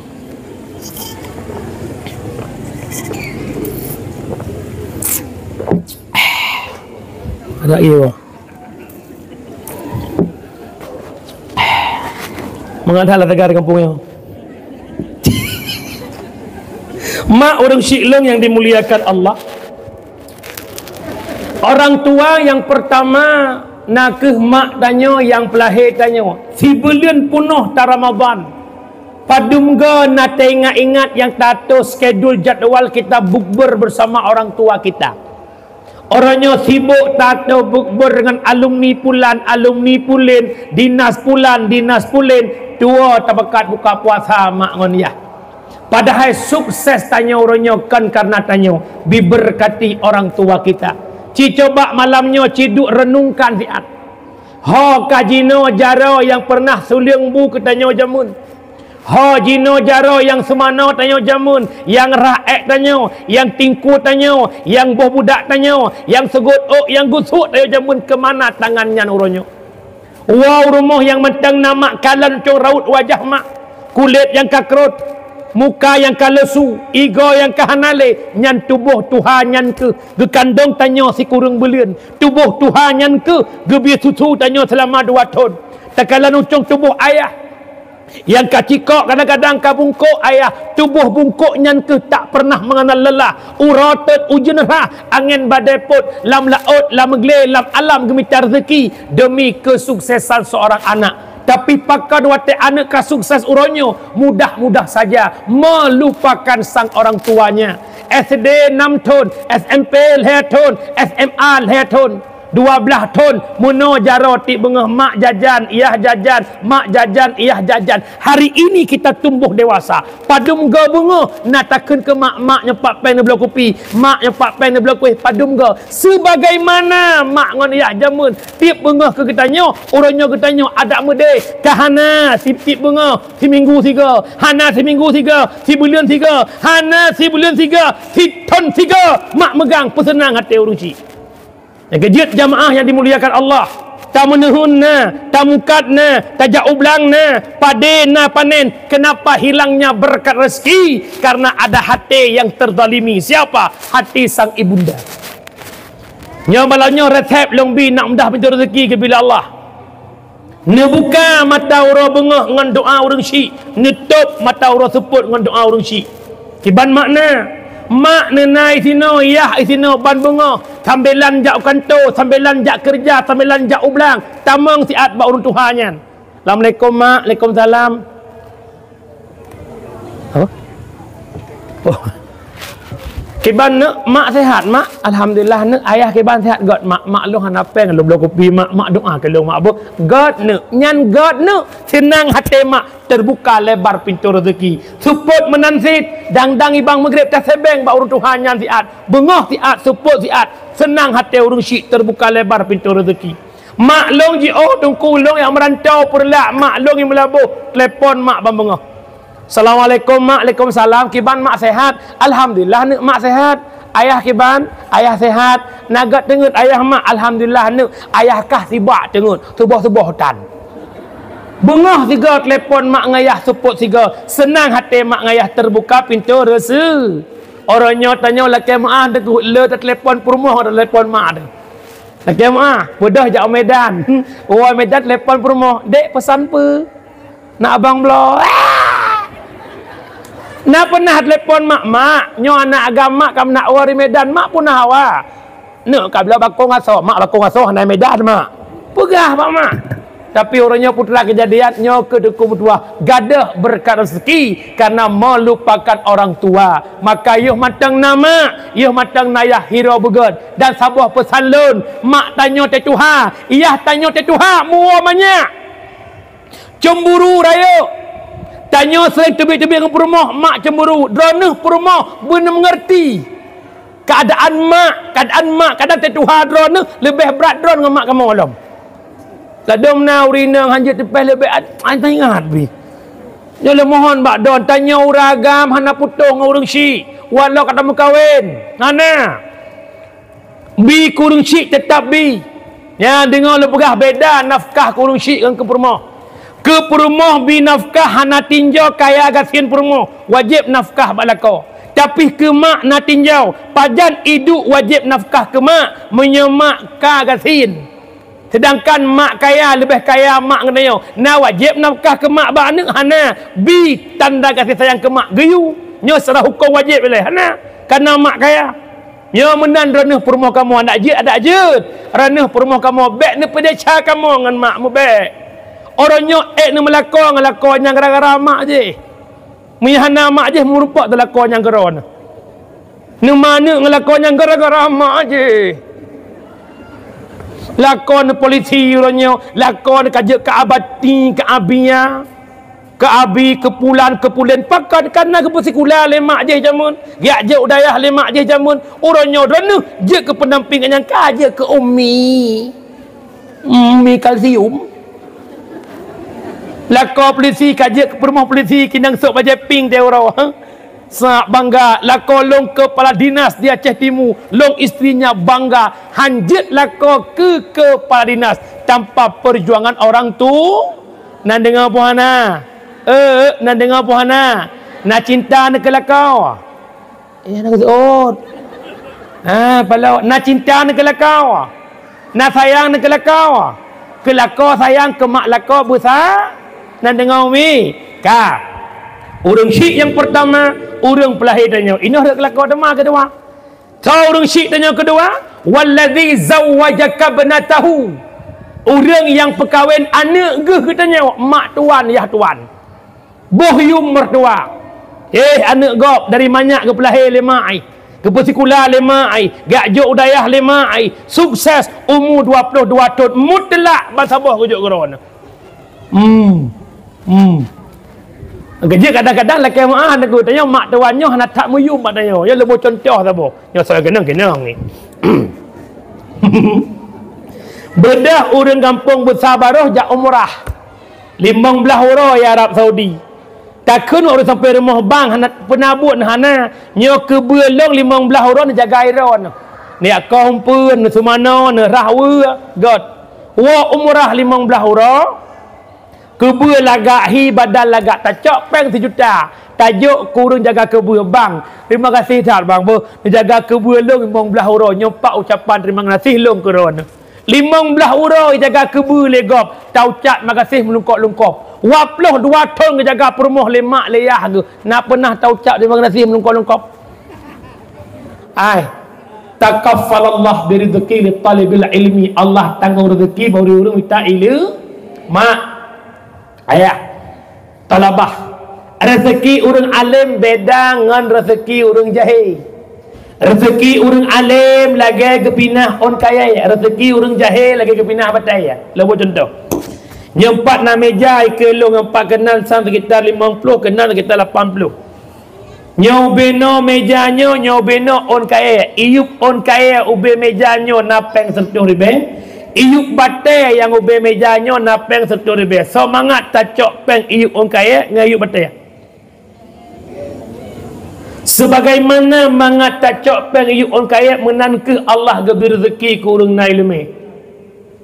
[SPEAKER 1] Ada iyo. Mengadahlah tegar kampungnya. Mak orang Syiklong yang dimuliakan Allah. Orang tua yang pertama nakeh mak tanya yang pelahir tanya. Si bulan penuh ta Ramadan. Padumga nak ingat yang tato skedul jadual kita bukber bersama orang tua kita. Orangnya sibuk tato bukber dengan alumni pulin, dinas pulin, tua tabakat buka puasa mak ngon ya. Padahal sukses tanya orangnya kan karena tanya diberkati orang tua kita. Coba malamnya ciduk renungkan siat. Kajino jaro yang pernah suling bu ketanya jamun. Jino jaro yang semana tanya jamun, yang raek tanya, yang tingku tanya, yang boh budak tanya, yang segut yang gusuk tanya jamun kemana tangannya uronyo. Wow rumah yang mentang nama kalan cong raut wajah mak, kulit yang kakrut, muka yang kalesu, ego yang kahanale, nyan tubuh Tuhan nyan ke kandong tanya si kurung belian, tubuh Tuhan nyan ke gebiar susu tanya selama 2 tahun. Takalan ucong tubuh ayah yang kacikok kadang-kadang kabungkuk ayah tubuh bungkuk nyan ke tak pernah mengenal lelah uratet ujenrah angin badai pot lam laut lam megle lam alam gemitar rezeki demi kesuksesan seorang anak. Tapi pakar wate anak ka sukses uronyo mudah-mudah saja melupakan sang orang tuanya. SD 6 tahun, SMP 2 tahun, SMA 2 tahun, 12 tahun muno jaro ti bengah mak jajan iyah jajan, mak jajan iyah jajan. Hari ini kita tumbuh dewasa padum ga bunga natakeun ke mak nyepak pen belah kopi, mak nyepak pen belah kuih padum ga sebagaimana mak ngon iyah jamun tiap bengah ke ketanyo uronyo ketanyo ada mede kahana si tiap bengah si minggu 3 hana si minggu 3 si bulan 3 hana si bulan 3 si ton 3 mak megang pesenang hati uruci. Yang kejut jamaah yang dimuliakan Allah, tamunuhunna, tamukatna, tajaublanna, padena panen. Kenapa hilangnya berkat rezeki? Karena ada hati yang terzalimi. Siapa? Hati sang ibunda. Nyabalanya resep longbi nak mudah pintu rezeki ke bila Allah. Nebuka mata orang bengah dengan doa orang syik, nutup mata orang seput dengan doa orang syik. Kiban makna mak nenai sino, yah sino ban bunga, sambilan jak kantor, sambilan jak kerja, sambilan jak ublang, tamang siat ba urun Tuhannya. Assalamualaikum mak, Waalaikumsalam. Apa? Oh. Kiban nak mak sihat mak, alhamdulillah nak ayah kiban sihat god mak lu hana peng lu kopi mak doa ke lu mak apa god nak nyan god nak senang hati mak terbuka lebar pintu rezeki support menansit dang ibang maghrib tak sebeng ba urun Tuhan nyan sihat bengah sihat support sihat senang hati urun syik terbuka lebar pintu rezeki mak long ji oh tungku long yang merantau perlak mak long yang melabuh telefon mak bambengah. Assalamualaikum mak, Waalaikumsalam. Kiban mak sehat? Alhamdulillah nek mak sehat. Ayah kiban, ayah sehat. Nagat tengut ayah mak, alhamdulillah nek ayah kah sibak tengut. Subuh-subuh hutan. Bengah tiga telefon mak ngayah support tiga. Senang hati mak ngayah terbuka pintu rezeki. Orangnya tanya laki mak deku le telefon perumah ada telefon mak ada. Laki mak, bodoh jak Medan. Oh Medan telefon perumah. Dek pesan pe. Nak abang blok. Nak pernah telefon mak nyo anak agama kam nak wari Medan mak pun hawa. Nak kabla bakong aso mak bakong aso hanai Medan mak. Pegah mak. Tapi orangnya putra kejadian nyo ke duku tua gadah berkat rezeki karena melupakan orang tua. Maka yuh matang nama, yuh matang nayah hero beged dan sabuah pesan lun mak tanyo te tuha, iyah tanyo te tuha muo banyak. Cemburu rayo. Tanya sering tebik-tebik dengan perumah, mak cemburu. Droneh perumah benar mengerti. Keadaan mak, kadang tetuha droneh lebih berat dron dengan mak kamu alam. Ladom na urina hanjit tepeh lebih tak ingat bi. Jadi mohon bak don tanya uragam hana putung urang syik. Walau kata mengkawin. Hana. Bi kurang syik tetap bi. Ya dengar lu pegah beda nafkah kurang syik dengan ke perumah. Ke perumah binafkah hana tinjau kaya gasin perumah wajib nafkah balako tapi ke mak na tinjau pajan iduk wajib nafkah ke mak menyemak ka gasin sedangkan mak kaya lebih kaya mak ngenayo na wajib nafkah ke mak ba anak hana bi tanda kasih sayang ke mak geyu nyo serah hukum wajib boleh hana karena mak kaya nyo menan ranah perumah kamu anak je ada je ranah perumah kamu bek ne pedeca kamu ngan mak mu bek. Orangnya ni melakon yang gara-gara mak je. Menyahana mak je merupak tu lakon yang geron. Ni mana ngelakon yang gara-gara mak je. Lakon polisi orangnya, lakon kajak ke abati, ke abia, ke abi, ke pulan pakat karena ke persikulah lemak je jamun. Giak je udayah lemak je jamun. Orangnya rana je ke pendamping yang kaje ke umi kalsium. Lako polisi kaji ke rumah polisi kinang sok baca ping dia orang sak bangga lako long ke kepala dinas di Aceh Timur long istrinya bangga hanjit lako ke kepala dinas tanpa perjuangan orang tu nan dengar puhana nan dengar puhana na cinta nak kelakau nak oh kalau na cinta nak kelakau na sayang nak kelakau sayang ke mak lako besar nan dengar umi ka urang syik yang pertama urang pelahir tanya ini hendak kelakar dema kedua kau urang syik tanya kedua wallazi zawwajaka banatahu urang yang perkahwin anak geh katanya mak tuan yah tuan boh yum mertua anak gop dari manyak ke pelahir lemai ke persikulah lemai gak jok udayah lemai sukses umur 22 tahun mutlak basabah rujuk gerona kerja kadang-kadang laki mak nak tanya mak tuannya nak tak muyum mak tanya ya lebih contoh sabo ya saya kenang ni bedah orang kampung bersabaroh jak umrah 15 euro ya Arab Saudi takkan orang sampai rumah bang nak penabut hana nyo ke belong 15 euro nak jaga iron ni akau pun semana ne rahwa god wa umrah 15 euro kebua lagak hi badal lagak tacok peng 1 juta tajuk kurang jaga kebua bang terima kasih tak bang bo jaga kebua long 15 euro nyompak ucapan terima kasih long keron 15 euro jaga kebua legop taucat makasih melungkop-lungkop 22 tahun jaga perumah lemak leyah ke nak pernah taucat terima kasih melungkop-lungkop Takaffalallah birizqi li talibil ilmi. Allah tanggung rezeki bagi orang minta ilmu. Mak ayah talabah. Rezeki orang alim beda dengan rezeki orang jahil. Rezeki orang alim lagi kepinah on kaya. Rezeki orang jahil lagi kepinah batai. Lepas contoh, nyempat na meja ikelo ngempak kenal sam sekitar 50, kenal sekitar 80. Nyau beno mejanya, nyau beno on kaya. Iyup on kaya ube mejanya napeng 10 ribu. Iyup batai yang ube mejanya napeng 10 ribu. Semangat tacok peng iyup on kaya ngayup batai. Sebagaimana mangat tacok peng iyup on kaya menanke Allah gebir rezeki ke urang nai leme.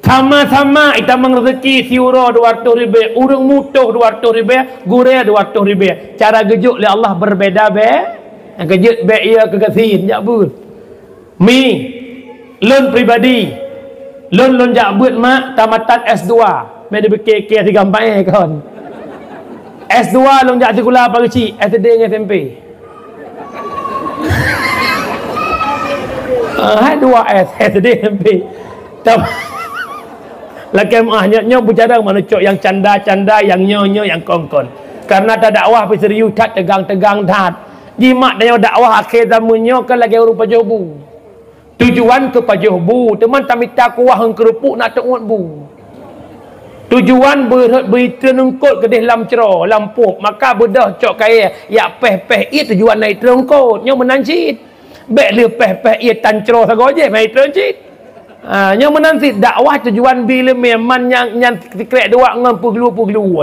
[SPEAKER 1] Sama-sama kita mengezeki siura 200 ribu, urang mutuh 200 ribu, gure 200 ribu. Cara gejuk oleh Allah berbeza be. Yang gejuk be ia kekasihin jakbut. Mi lon pribadi. Lon jakbut mak tamatan S2. Me de BKK 34 kon. S2 lon jak sekolah pagi ci, SD dengan SMP. Hai 2S SD SMP. Laki mahnya bercara mana cok yang canda-canda, yang nyo-nyo, yang kongkon. Karena tak dakwah pi serius tak tegang-tegang tat. Jimat dan dakwah akhir zamannya kan lagi orang pajobu. Tujuan ke pajobu, teman tamita kuah hang kerupuk nak tengok bu. Tujuan bertenungkot ke dalam cerah, lampuk, maka bedah cok kaya ya peh-peh ia tujuan naik terungkot, nyo menancit. Bek le peh-peh ia tan cerah sagoje mai terungkit. Yang menanti dakwah tujuan bila memang yang tikrek dua dengan puglu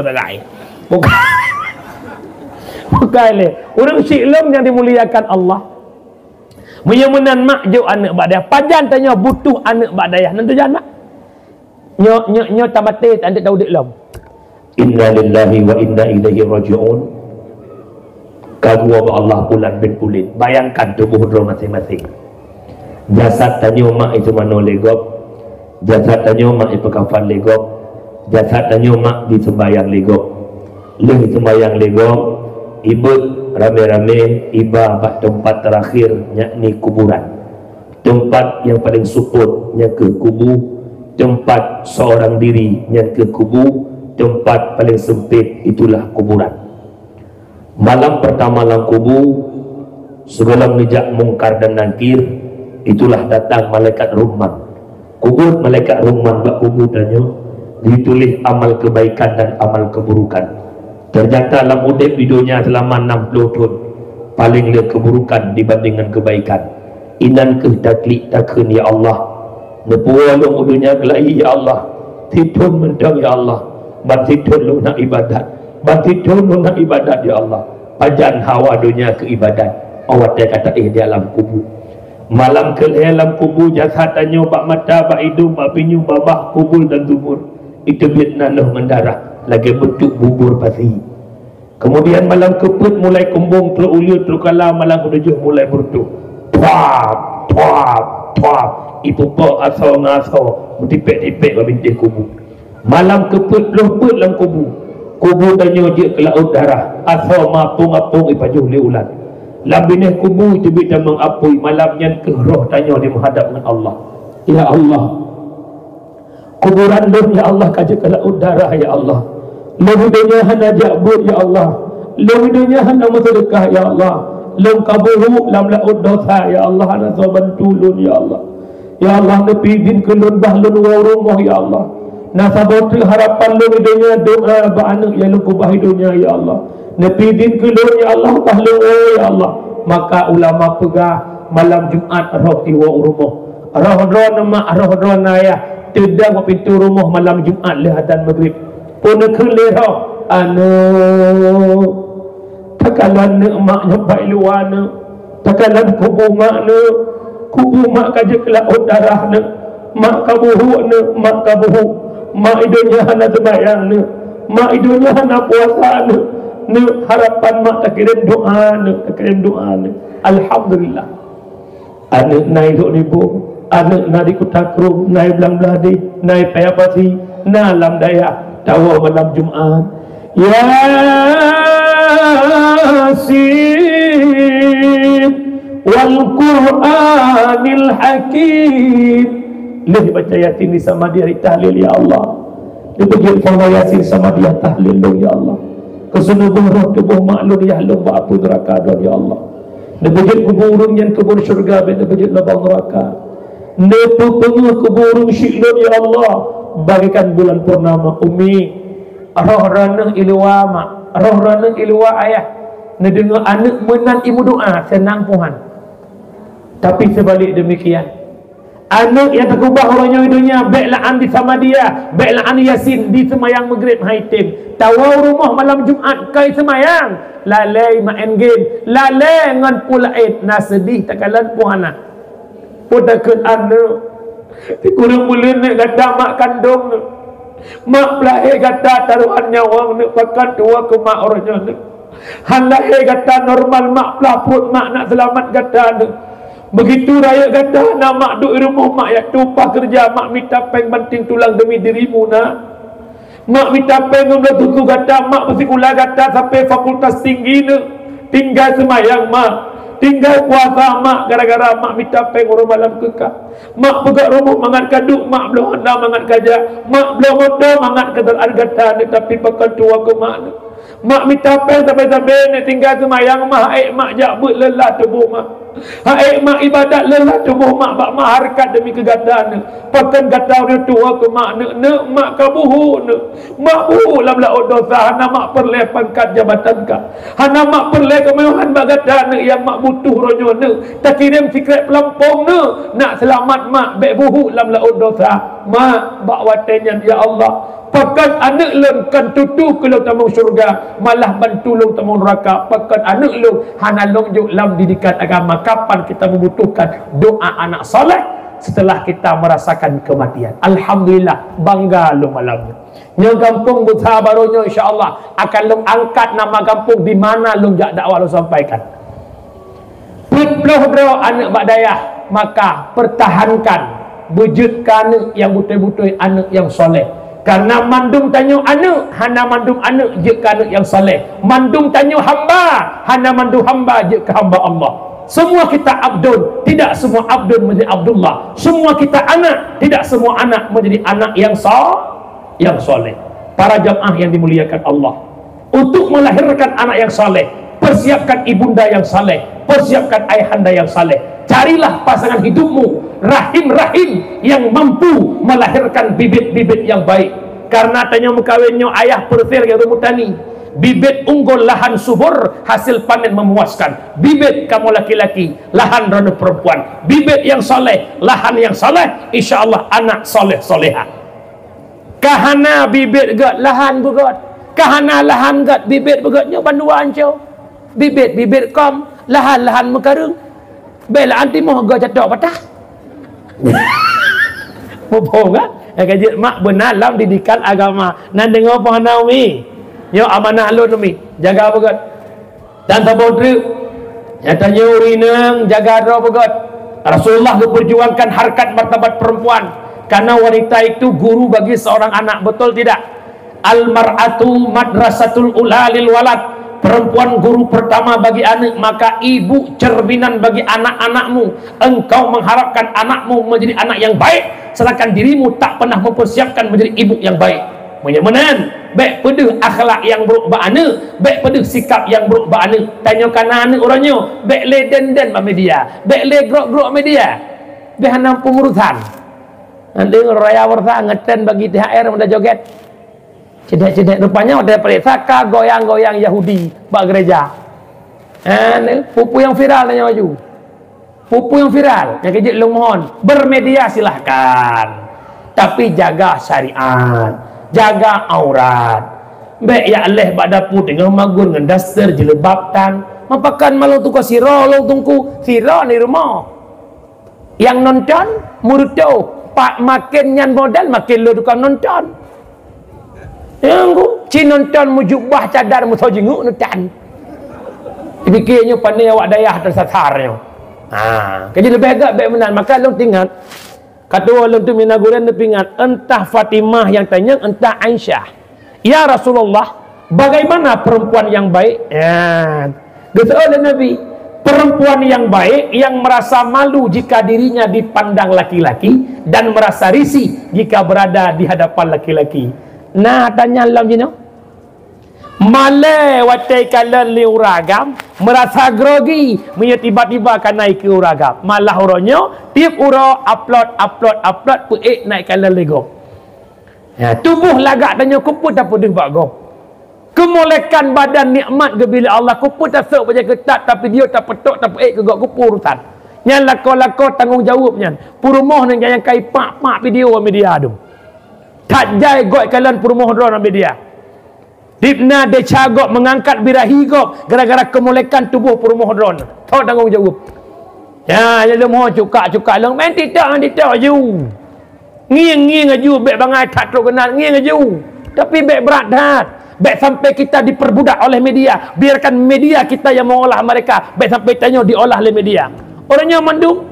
[SPEAKER 1] tak lain. Bukan le. Orang Islam yang dimuliakan Allah. Menyemenan mak jo anak badaya. Pajan tanya butuh anak badaya. Nanti jana. Nyo tamate anda tahu dik lam. Inna lillahi wa inna ilaihi raji'un. Kamu Allah bulan bin kulit. Bayangkan tubuh masing-masing. Jasad tanya mak itu mana legop, jasad tanya mak itu kafan legop, jasad tanya mak di sembayang legop. Leh sembayang legop, ibu rame-rame iba kat tempat terakhir yakni kuburan. Tempat yang paling suput yang ke kubu, tempat seorang diri yang ke kubu, tempat paling sempit itulah kuburan. Malam pertama dalam kubu, sebelum nejak mungkar dan nakir, itulah datang malaikat Rahman. Kubur malaikat Rahman bak kubur tanya, ditulis amal kebaikan dan amal keburukan. Ternyata dalam udip di dunia selama 60 tahun paling lebih keburukan dibandingkan kebaikan. Inan ke taklik takun ya Allah. Nepuwa lu dunia kelai ya Allah. Tidun mendang ya Allah. Batidun lu nak ibadat. Batidun lu nak ibadat ya Allah. Pajan hawa dunia ke ibadat. Awak dia kata di alam kubur. Malam ke dalam kubur jasad tanya bak mata, bak hidung, bak pinyu, babah, kubur dan tubur. Itu biar nanuh mendarah. Lagi bentuk bubur pasti. Kemudian malam keput mulai kembung, teruliut, terukala, malam ke-7 mulai bertuk. Tuap, tuap, tuap. Ibu pak asal ngasal. Bertipek-tipek ke bintik kubur. Malam keput, peluput dalam kubur. Kubur tanya je ke laut darah. Asal mapung-apung ipajuh liulan. Labinih kubur itu bisa mengapui malamnya ke roh tanya dia menghadap dengan Allah. Ya Allah, kuburan lu ya Allah kaji ke laut darah ya Allah. Lu dunia hana jabut ya Allah. Lu dunia hana sedekah ya Allah. Lu kaburu lam laut dosa ya Allah. Hana soban tulun ya Allah. Ya Allah nepi din kelun bahlun warumah ya Allah. Nasabotri harapan lu dunia doa ba'anak ya lu kubah dunia ya Allah. Nepi din kelun ya Allah bahlun ya Allah. Maka ulama pegah malam Jumat roh iwa rumah. Roh nama roh naya tedang pintu rumah malam Jumat lihatan maghrib. Pun kelih roh anu takalan maknya baik luana. Takalan kubur makna kubur mak kaje kelak darah ne. Mak kabuhu ne, mak kabuhu. Mak idunya hana sembahyang ne. Mak idunya hana puasa ne. Ni harapan mak tak kirim doa ni, tak kirim doa ni. Alhamdulillah. Anak naik duk ribu, anak nadi kutakrum, naik belang beladi, naik payapasi, nalam daya, tawa malam Jumat. Yasin wal Qur'anil Hakim. Leh baca Yasin ni sama dia tahlil ya Allah. Dia pergi baca Yasin sama dia tahlil ya Allah. Keseluruh roh tubuh maklum ya Allah apa neraka ya Allah. Dia pergi kuburung yang kubur syurga, dia pergi lubang neraka. Dia penuh kuburung syiklun ya Allah. Bagikan bulan purnama Umi roh ranah ilwa mak, roh ranah ilwa ayah. Dia dengar anak menan ibu doa senang Tuhan. Tapi sebalik demikian, anak yang terkubah orangnya hidupnya, baiklah andi sama dia, baiklah andi Yasin di semayang maghrib haitim, tawau rumah malam Jumaat kai semayang, lalai main game, lalai ngan pula nak sedih tak kalan puana. Podakeun anak kurang bulan nak kata mak kandung nak, mak pelahir kata taruhan nyawang nak pakan tua ke mak orangnya nak, han lahir kata normal mak pelaput mak nak selamat kata nak. Begitu raya kata nak mak duk rumah mak ya tumpah kerja, mak minta peng banting tulang demi dirimu nak, mak minta peng untuk tutu kata mak bersikulah kata sampai fakultas tinggi nak, tinggal semayang mak, tinggal puasa mak gara-gara mak minta peng orang malam kekak, mak pegang rumah mangat kaduk, mak belum hendak mangat kaja, mak belum hendak mangat kedalan kata nak, tapi bakal tua ke mak nak, mak minta peng sampai-sampai nak tinggal semayang mak, mak jabut lelah tubuh mak, mak ibadat lelah tubuh mak, bak mak harkat demi kegadaan pakan gata dia tua ke mak nak mak kabuhu nak, mak buhu lam la dosa hana mak perleh pangkat jabatan ka, hana mak perleh kemewahan bagata nak yang mak butuh ronyo nak, tak kirim sikret pelampung nak selamat mak bek buhu lam la dosa mak bak watenyan ya Allah. Pakat anak lem kan tutu ke long tamung syurga, malah bantu long tamung neraka. Pakat anak long hana long juk lam didikan agama. Kapan kita membutuhkan doa anak soleh setelah kita merasakan kematian? Alhamdulillah, bangga long malamnya. Nya kampung Buta barunya insya-Allah akan long angkat nama kampung di mana long jak dakwah long sampaikan. Putloh bro anak badayah, maka pertahankan, wujudkan yang betul-betul anak yang soleh. Karena mandum tanya anak, hana mandum anak je ke anak yang saleh. Mandum tanya hamba, hana mandum hamba je ke hamba Allah. Semua kita abdun, tidak semua abdun menjadi Abdullah. Semua kita anak, tidak semua anak menjadi anak yang soleh. Para jamaah yang dimuliakan Allah, untuk melahirkan anak yang saleh, persiapkan ibunda yang saleh, persiapkan ayahanda yang saleh. Carilah pasangan hidupmu, rahim-rahim yang mampu melahirkan bibit-bibit yang baik. Karena tanya mukawinnya ayah persir yang rumutani, bibit unggul lahan subur, hasil panen memuaskan. Bibit kamu laki-laki, lahan rana perempuan. Bibit yang soleh, lahan yang soleh, insya-Allah anak soleh-soleha. Kahana bibit gat lahan bugat, kahana lahan gat bibit bugatnya banduan jauh. Bibit kom, lahan mekarung. Bela anti moh ga catok patah. Bohong kan? Kaji mak benar dalam didikan agama. Nan dengar apa hana umi? Yo amanah lun umi. Jaga begat. Dan tabodri. Nyatanya urinang jaga ro begat. Rasulullah memperjuangkan harkat martabat perempuan. Karena wanita itu guru bagi seorang anak, betul tidak? Al mar'atu madrasatul ula lil walad. Perempuan guru pertama bagi anak, maka ibu cerminan bagi anak-anakmu. Engkau mengharapkan anakmu menjadi anak yang baik, sedangkan dirimu tak pernah mempersiapkan menjadi ibu yang baik. Menyamanan baik pedih akhlak yang buruk ba anak, baik pedih sikap yang buruk ba anak. Tanyakan anak orangnya, baik le den media, baik le grok media, baik hanam pengurusan. Nanti raya warsa ngeten bagi THR mudah joget. Cedek-cedek rupanya ada perisaka goyang-goyang Yahudi bak gereja. Pupu yang viral tanya maju. Pupu yang viral yang kejut lu mohon bermedia silahkan, tapi jaga syariat, jaga aurat. Baik ya Allah bak dapur dengan magun dengan dasar jelebabtan mapakan malu tu ko siro lu tungku siro di rumah. Yang nonton murid tu pak makin nyan modal makin lu tukang nonton. Yang ci nonton mujubah cadar musuh jenguk nonton. Dipikirnya pandai awak dayah tersasarnya. Kaji lebih agak baik benar. Maka long tinggal kata orang tu minaguran dipingat entah Fatimah yang tanya, entah Aisyah. Ya Rasulullah, bagaimana perempuan yang baik? Kata oleh Nabi, Perempuan yang baik yang merasa malu jika dirinya dipandang laki-laki dan merasa risih jika berada di hadapan laki-laki. Nah, tanya lam jino. Malai watai kalan li uragam, merasa grogi, tiba-tiba akan naik ke uragam. Malah orangnya tiap ura upload puik naik kalan lego. Ya, tubuh lagak tanya kuput apa dah buat gom. Kemolekan badan nikmat ke bila Allah kuput tak sok baca ketat tapi dia tak petok tak peik ke gak kupur urusan. Yang lako-lako tanggung jawabnya. Purmoh nang yang kai pak video media tu. Tak jai gok kalian purmoh drone media. Dipna de cagok mengangkat birahi gok gara-gara kemolekan tubuh purmoh drone. Tak tanggung jawab. Ya, jadi mohon cukak long main tidak ju. Ngiang aju bek bangai tak teruk kenal ngiang aju. Tapi bek berat dah. Baik sampai kita diperbudak oleh media. Biarkan media kita yang mengolah mereka. Baik sampai tanya diolah oleh media. Orangnya mandum.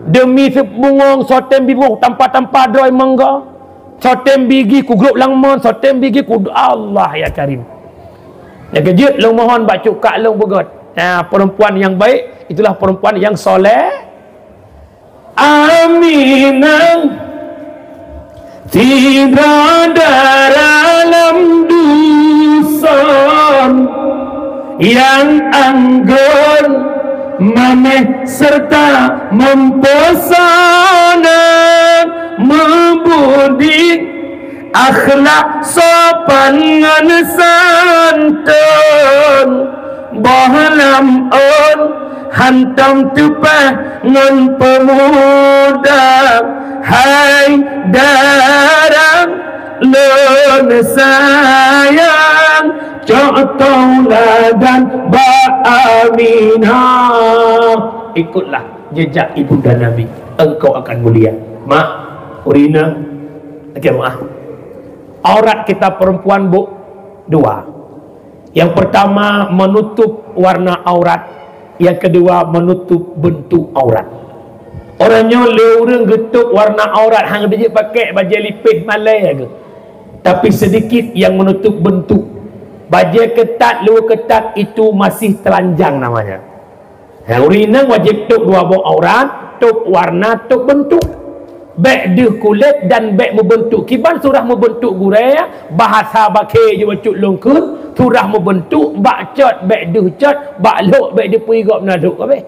[SPEAKER 1] Demi sebungong sotem bibuh tanpa droi mangga. Sotem bigi ku grup langmon. Sotem bigi ku Allah ya Karim. Ya kejut long mohon bak cukak long begot. Nah, perempuan yang baik itulah perempuan yang soleh. Aminang tidak dalam dusun yang anggun maneh serta mempesona membudi akhlak sopan ngan santun bahalam on hantam tupah ngan pemuda hai darang lun sayang contoh ladan Aminah. Ikutlah jejak ibunda Nabi, engkau akan mulia. Mak urina okay, maaf. Aurat kita perempuan bu dua. Yang pertama menutup warna aurat, yang kedua menutup bentuk aurat. Orangnya leurang getuk warna aurat hang dia pakai baju lipis malai ke. Tapi sedikit yang menutup bentuk. Baju ketat, luar ketat itu masih telanjang namanya. Yang urina wajib tuk dua buah aurat, tuk warna, tuk bentuk. Baik dia kulit dan baik membentuk. Kiban surah membentuk gurai, bahasa bakir je wacuk longkun, surah membentuk, bak cot, baik dia cot, bak lok, baik dia pui gop naduk apa.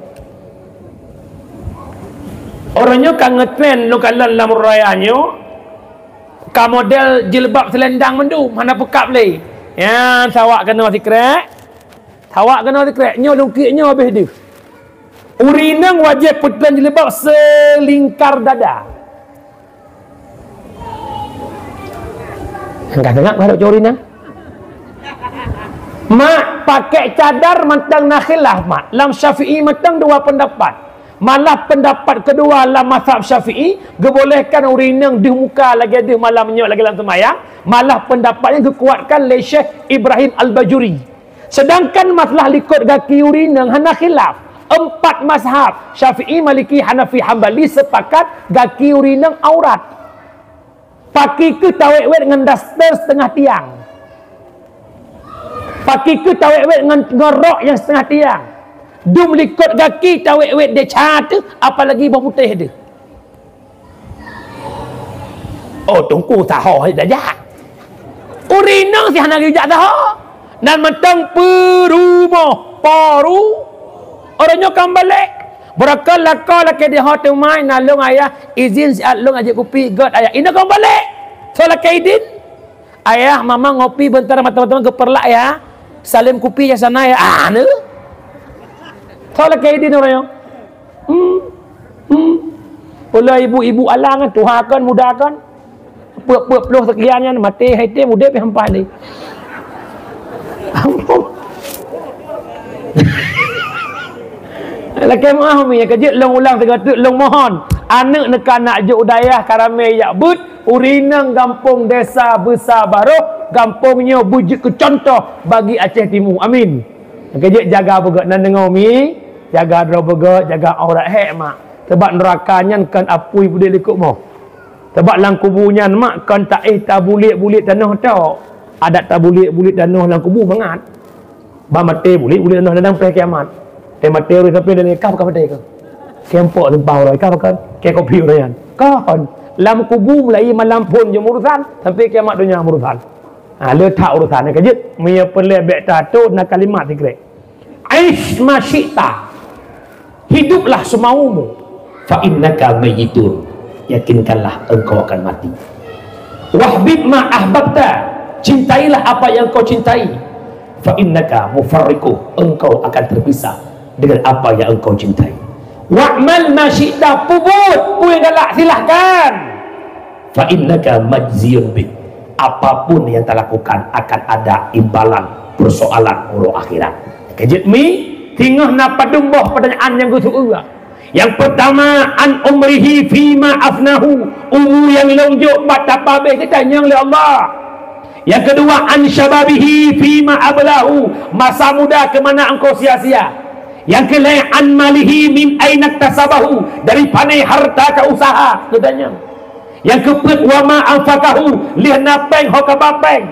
[SPEAKER 1] Orangnya kan ngetren lo kalau dalam rayanya ka model jilbab selendang mendu mana pekap le. Ya, sawak kena sikrek. Sawak kena sikrek, nyo lukiknya habis dia. Urinang wajib putran jilbab selingkar dada. Enggak dengar kalau urinang. Mak pakai cadar matang nakhilah mak. Lam Syafi'i matang dua pendapat. Malah pendapat kedua dalam mazhab Syafi'i gebolehkan urinang di muka lagi ada malam menyok lagi dalam semayang. Malah pendapatnya dikuatkan oleh Syekh Ibrahim Al-Bajuri. Sedangkan masalah likut kaki urinang hana khilaf. 4 mazhab Syafi'i, Maliki, Hanafi, Hambali sepakat kaki urinang aurat. Pakai ke tawek-wek dengan daster setengah tiang. Pakai ke tawek-wek dengan ngerok yang setengah tiang. Dum likut kaki tawek-wek dia cat apalagi bau putih dia. Oh tungku tahu dah jah. Urinang si hana gejak tahu. Dan mentang perumah paru orangnya kan balik. Berakal lakal laki dia hotel main nalung ayah izin si alung ajak kopi god ayah. Ini kan balik. So laki izin. Ayah mama ngopi bentar mata-mata ke perlak ya. Salim kopi ya sana ya. Ah ne. Soalnya kayak ini orang yang pula ibu-ibu alang kan tuhakan mudakan puak-puak peluh sekiannya mati haite muda pergi hampa ni laki maaf ni kejut long ulang segatuk long mohon anak nak juk dayah karame yak but urinang kampung desa besar baru kampungnya bujuk ke contoh bagi Aceh Timur. Amin. Kejut jaga begot nan dengar mi, jaga dro begot, jaga aurat hek mak. Sebab nerakanya kan apui bude likut mo. Sebab lang kubunya mak kan tak tabulik-bulik tanah tau. Adat tabulik-bulik tanah lang kubu mangat. Ba mate bulik tanah dadang pe kiamat. mati orang sampai dan kau bukan pada kau kempok tempau rồi kau bukan kayak kopi orang kan lam kubu mulai malam pun je urusan sampai kiamat dunia urusan letak urusan ni kejut punya pelebek tato nak kalimat tikrek aish masyita hiduplah semaumu fa innaka mayyitun yakinkanlah engkau akan mati wahbib ma ahbabta cintailah apa yang kau cintai fa innaka mufarriqu engkau akan terpisah dengan apa yang engkau cintai wa'mal ma syi'ta pubut yang galak silahkan fa innaka majziyun bih apapun yang kita lakukan akan ada imbalan persoalan urus akhirat kejut mi tinggal nak padumboh pertanyaan yang kedua yang pertama an umrihi fima afnahu umur yang longjok batapa habis ditanya oleh Allah yang kedua an syababihi fima ablahu masa muda ke mana engkau sia-sia yang kelain an malihi min aina tasabahu dari pandai harta ke usaha ditanya yang keempat wa ma anfaqahu lihna peng hoka bapeng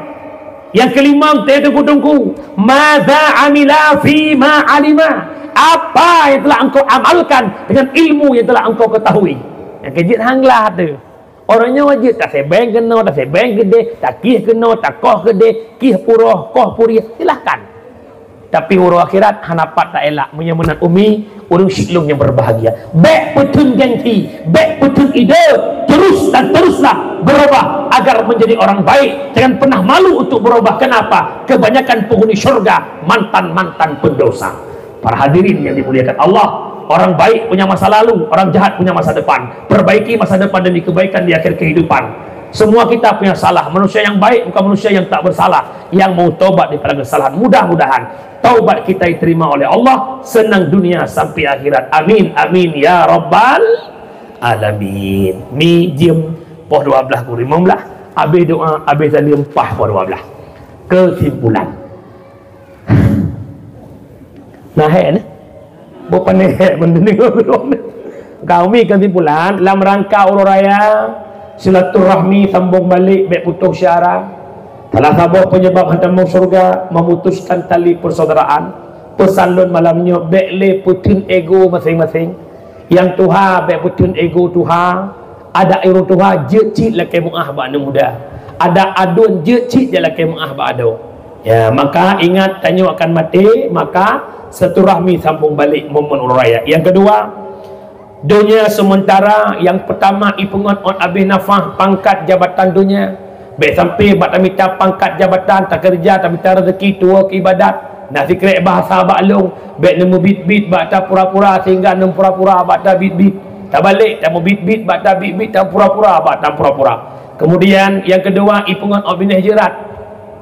[SPEAKER 1] yang kelima tunggu madza amila fi ma alima apa yang telah engkau amalkan dengan ilmu yang telah engkau ketahui yang kejut hanglah tu orangnya wajib tak sebeng kena tak sebeng gede tak kih kena tak koh gede kih purah koh puriah silahkan tapi urus akhirat hanapat tak elak menyemenan umi urung syiklung yang berbahagia baik petun gengsi baik petun ide terus dan teruslah berubah agar menjadi orang baik jangan pernah malu untuk berubah kenapa kebanyakan penghuni syurga mantan-mantan pendosa para hadirin yang dimuliakan Allah orang baik punya masa lalu orang jahat punya masa depan perbaiki masa depan demi kebaikan di akhir kehidupan semua kita punya salah manusia yang baik bukan manusia yang tak bersalah yang mau taubat daripada kesalahan mudah-mudahan taubat kita diterima oleh Allah senang dunia sampai akhirat amin amin ya rabbal alamin mi jam poh 12 ku 15 habis doa habis salim pah poh 12 kesimpulan nah ni bukan ni mendengar kau mi kesimpulan dalam rangka urus raya silaturahmi sambung balik baik putus syarah salah satu penyebab hantar mau surga memutuskan tali persaudaraan pesalun malamnya baik le putin ego masing-masing yang Tuhan baik putin ego Tuhan ada ero Tuhan je cik laki muah ba muda ada adun je cik je laki muah ba ado ya maka ingat tanya akan mati maka silaturahmi sambung balik momen raya yang kedua dunia sementara yang pertama ipungan on abih nafah pangkat jabatan dunia baik sampai bat minta pangkat jabatan tak kerja tak minta rezeki tua ke ibadat nak sikrek bahasa baklong baik nemu bit-bit bak tak pura-pura sehingga nemu pura-pura bak tak bit-bit tak balik tak mau bit-bit bak tak bit-bit tak pura-pura bak tak pura-pura kemudian yang kedua ipungan on binah jerat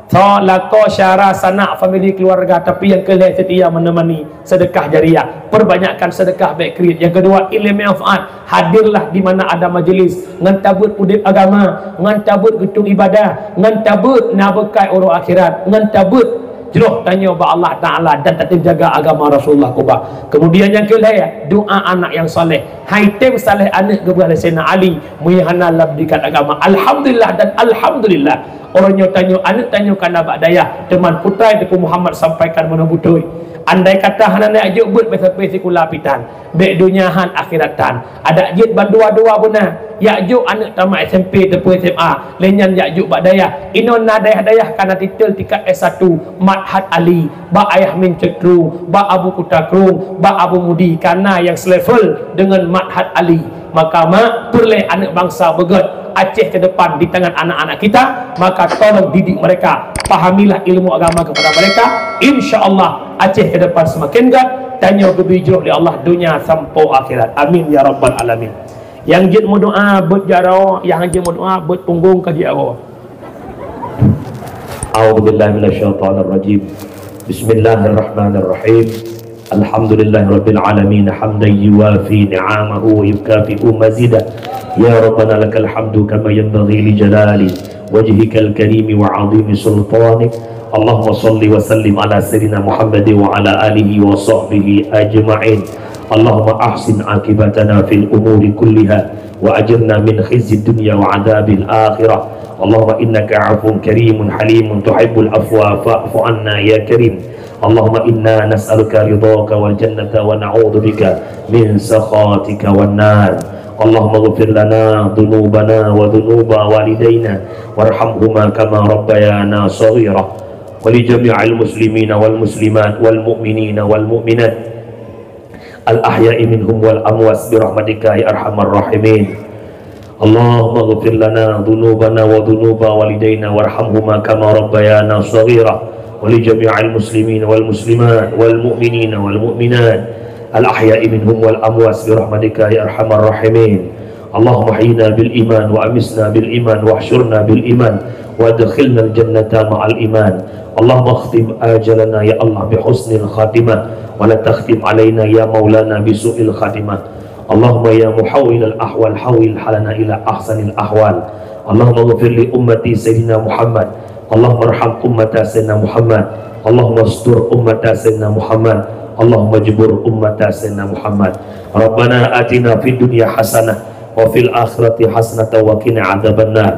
[SPEAKER 1] so lako syarah sanak family keluarga tapi yang kelih setia menemani sedekah jariah perbanyakkan sedekah baik kredit yang kedua ilmu manfaat hadirlah di mana ada majlis ngan tabut udip agama ngan tabut gedung ibadah ngan tabut nabekai urus akhirat ngan tabut jeroh tanya ba Allah Ta'ala dan tatib jaga agama Rasulullah kubah kemudian yang kelih doa anak yang soleh haitim saleh anak kepada Sayyidina Ali muyahana labdikan agama alhamdulillah dan alhamdulillah orangnya tanya anak tanya kana bak daya teman putra itu Muhammad sampaikan menebutui andai kata hana ajuk but sampai sikula pitan baik duniahan akhiratan ada jid bandua-dua benar yakjuk anak tamat SMP tepu SMA lenyan yakjuk bak daya inon na dayah-dayah kana titel tingkat S1 Madhat Ali bak ayah min cekru bak Abu Kutakrung bak Abu Mudi kana yang selevel dengan Madhat Ali maka mak perleh anak bangsa begot Aceh ke depan di tangan anak-anak kita maka tolong didik mereka pahamilah ilmu agama kepada mereka insya-Allah Aceh ke depan semakin gad tanya kebijrah oleh Allah dunia sampai akhirat amin ya rabbal alamin yang jid mau doa buat jarau yang jid mau doa buat punggung ke dia bawah a'udzubillahi minasyaitonir rajim bismillahirrahmanirrahim alhamdulillahirabbil alamin hamdan yuwafi ni'amahu wa yukafi'u mazidah ya rabbana lakal hamdu kama yanbaghi li jalali wajhikal karim wa 'azimi sultanik Allahumma salli wa sallim ala sayyidina Muhammad wa ala alihi wa sahbihi ajma'in Allahumma ahsin akibatana fil umuri kulliha wa ajirna min khizyid dunya wa 'adzabil akhirah Allahumma innaka 'afuwun karimun halimun tuhibbul afwa fa'fu 'anna ya karim. Allahumma inna nas'aluka ridhaka wal jannata wa na'udzubika min sakhatika wan nar. Allahumma ighfir lana dhunubana wa dhunuba walidayna warhamhuma kama rabbayana shaghira wa li jami'il muslimina wal muslimat wal mu'minina wal mu'minat al ahya'i minhum wal amwas bi rahmatika ya arhamar rahimin. Allahumma ighfir lana dhunubana wa dhunuba walidayna warhamhuma kama rabbayana shaghira wa li jami'il muslimina wal muslimat wal mu'minina wal mu'minat al-ahya'i minhum wal amwas bi rahmatika ya arhamar rahimin. Allahumma hayyina bil iman wa amisna bil iman wa ahsyurna bil iman wa adkhilna al jannata ma'al iman. Allahumma khtim ajalana ya Allah bi husnil khatimah wa la takhtim alaina ya maulana bi su'il khatimah. Allahumma ya muhawwil al ahwal hawil halana ila ahsanil ahwal. Allahumma ighfir li ummati sayyidina Muhammad. Allahumma arham ummata sayyidina Muhammad. Allahumma astur ummata sayyidina Muhammad. Allahumma jibur ummata sayyidina Muhammad. Rabbana atina fid dunya hasanah wa fil akhirati hasanah wa qina adzabannar.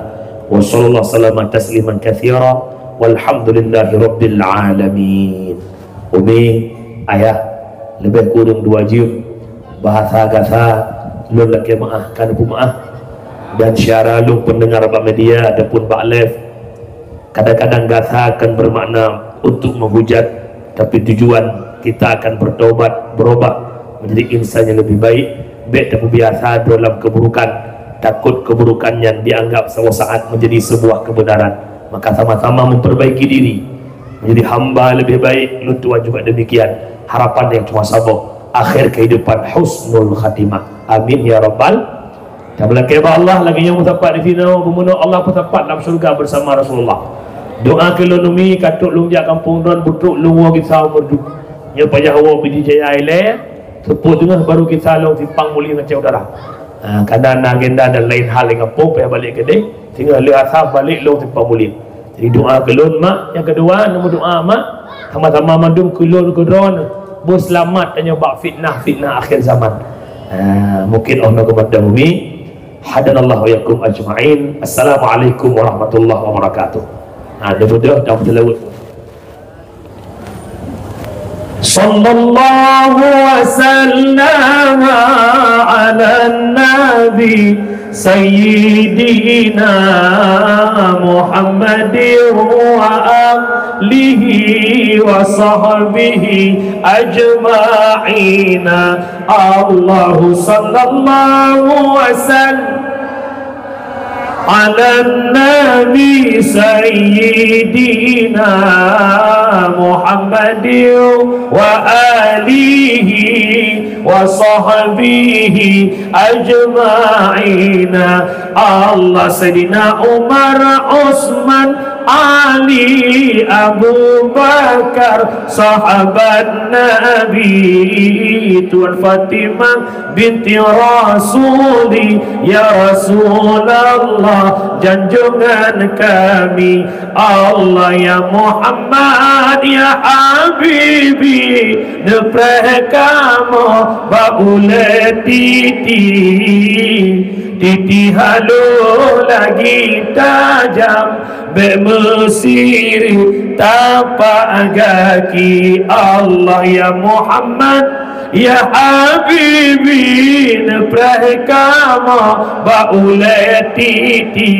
[SPEAKER 1] Wa sallallahu salama tasliman katsira walhamdulillahi rabbil alamin. Umi ayah lebih kurang 2 juz bahasa kata lun laki maah kan pun maah dan syara lun pendengar Pak Media adapun Pak Lev kadang-kadang kata akan bermakna untuk menghujat, tapi tujuan kita akan bertaubat, berubah menjadi insan yang lebih baik. Baik tak biasa dalam keburukan, takut keburukan yang dianggap suatu saat menjadi sebuah kebenaran, maka sama-sama memperbaiki diri menjadi hamba lebih baik. Lu Tuhan juga demikian, harapan yang cuma sabar akhir kehidupan husnul khatimah. Amin ya rabbal. Dan belakang Allah lagi yang mutapat di sini, bermula Allah mutapat dalam surga bersama Rasulullah. Doa ke lu numi katuk lu jak kampung don butruk lu wa kisah berdu nya payah wa pidi jaya ile seput tengah baru kisah lu simpang muli macam udara. Kadang agenda dan lain hal yang apa payah balik ke dia tinggal lu asal balik lu simpang muli. Jadi doa ke lu mak. Yang kedua nombor doa mak sama-sama mandum ke lu ke dron bos selamat dan nyoba fitnah akhir zaman. Mungkin Allah kepada bumi. Hadanallahu yakum ajma'in. Assalamualaikum warahmatullahi wabarakatuh. Ada betul dalam tilawat. Sallallahu wasallam ala nabi sayyidina Muhammadin wa alihi wa sahbihi ajma'ina. Allahu sallallahu wasallam ala nabi sayyidina Muhammadin wa alihi wa sahbihi ajma'ina. Allah Sayyidina Umar, Utsman, Ali, Abu Bakar, sahabat Nabi, Tuan Fatimah binti Rasuli, ya Rasulullah, junjungan kami. Allah ya Muhammad ya Habibi, nepreh kamu baule titi halu lagi tajam bermesiri tapak kaki. Allah ya Muhammad ya Habibi, nepreh kamu baule titi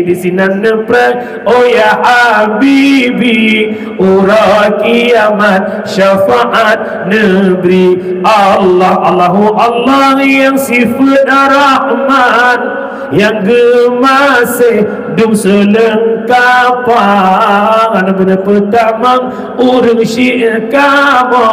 [SPEAKER 1] di sini nepreh. Oh ya Habibi, ura kiamat syafaat negeri. Allahu Allah yang sifat Rahman, yang gemasih dum selengkapan benar pertama urung syi'ir kamu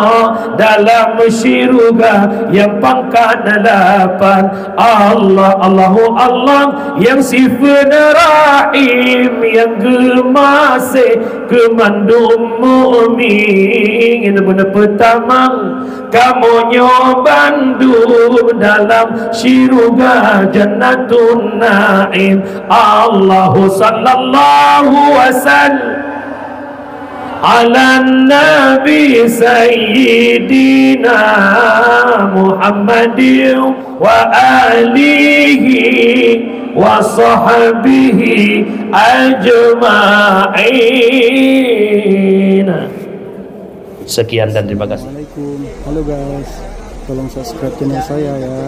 [SPEAKER 1] dalam syirga yang pangkat 8. Allahu Allah yang sifat rahim, yang gemasih kemandum mu'min benar pertama kamu nyobandu dalam syirga jannatun na'im. Allahu sallallahu wasallam ala nabi sayyidina Muhammadin wa alihi wa sahbihi ajma'in. Sekian dan terima kasih.
[SPEAKER 2] Assalamualaikum. Halo guys, tolong subscribe channel saya ya.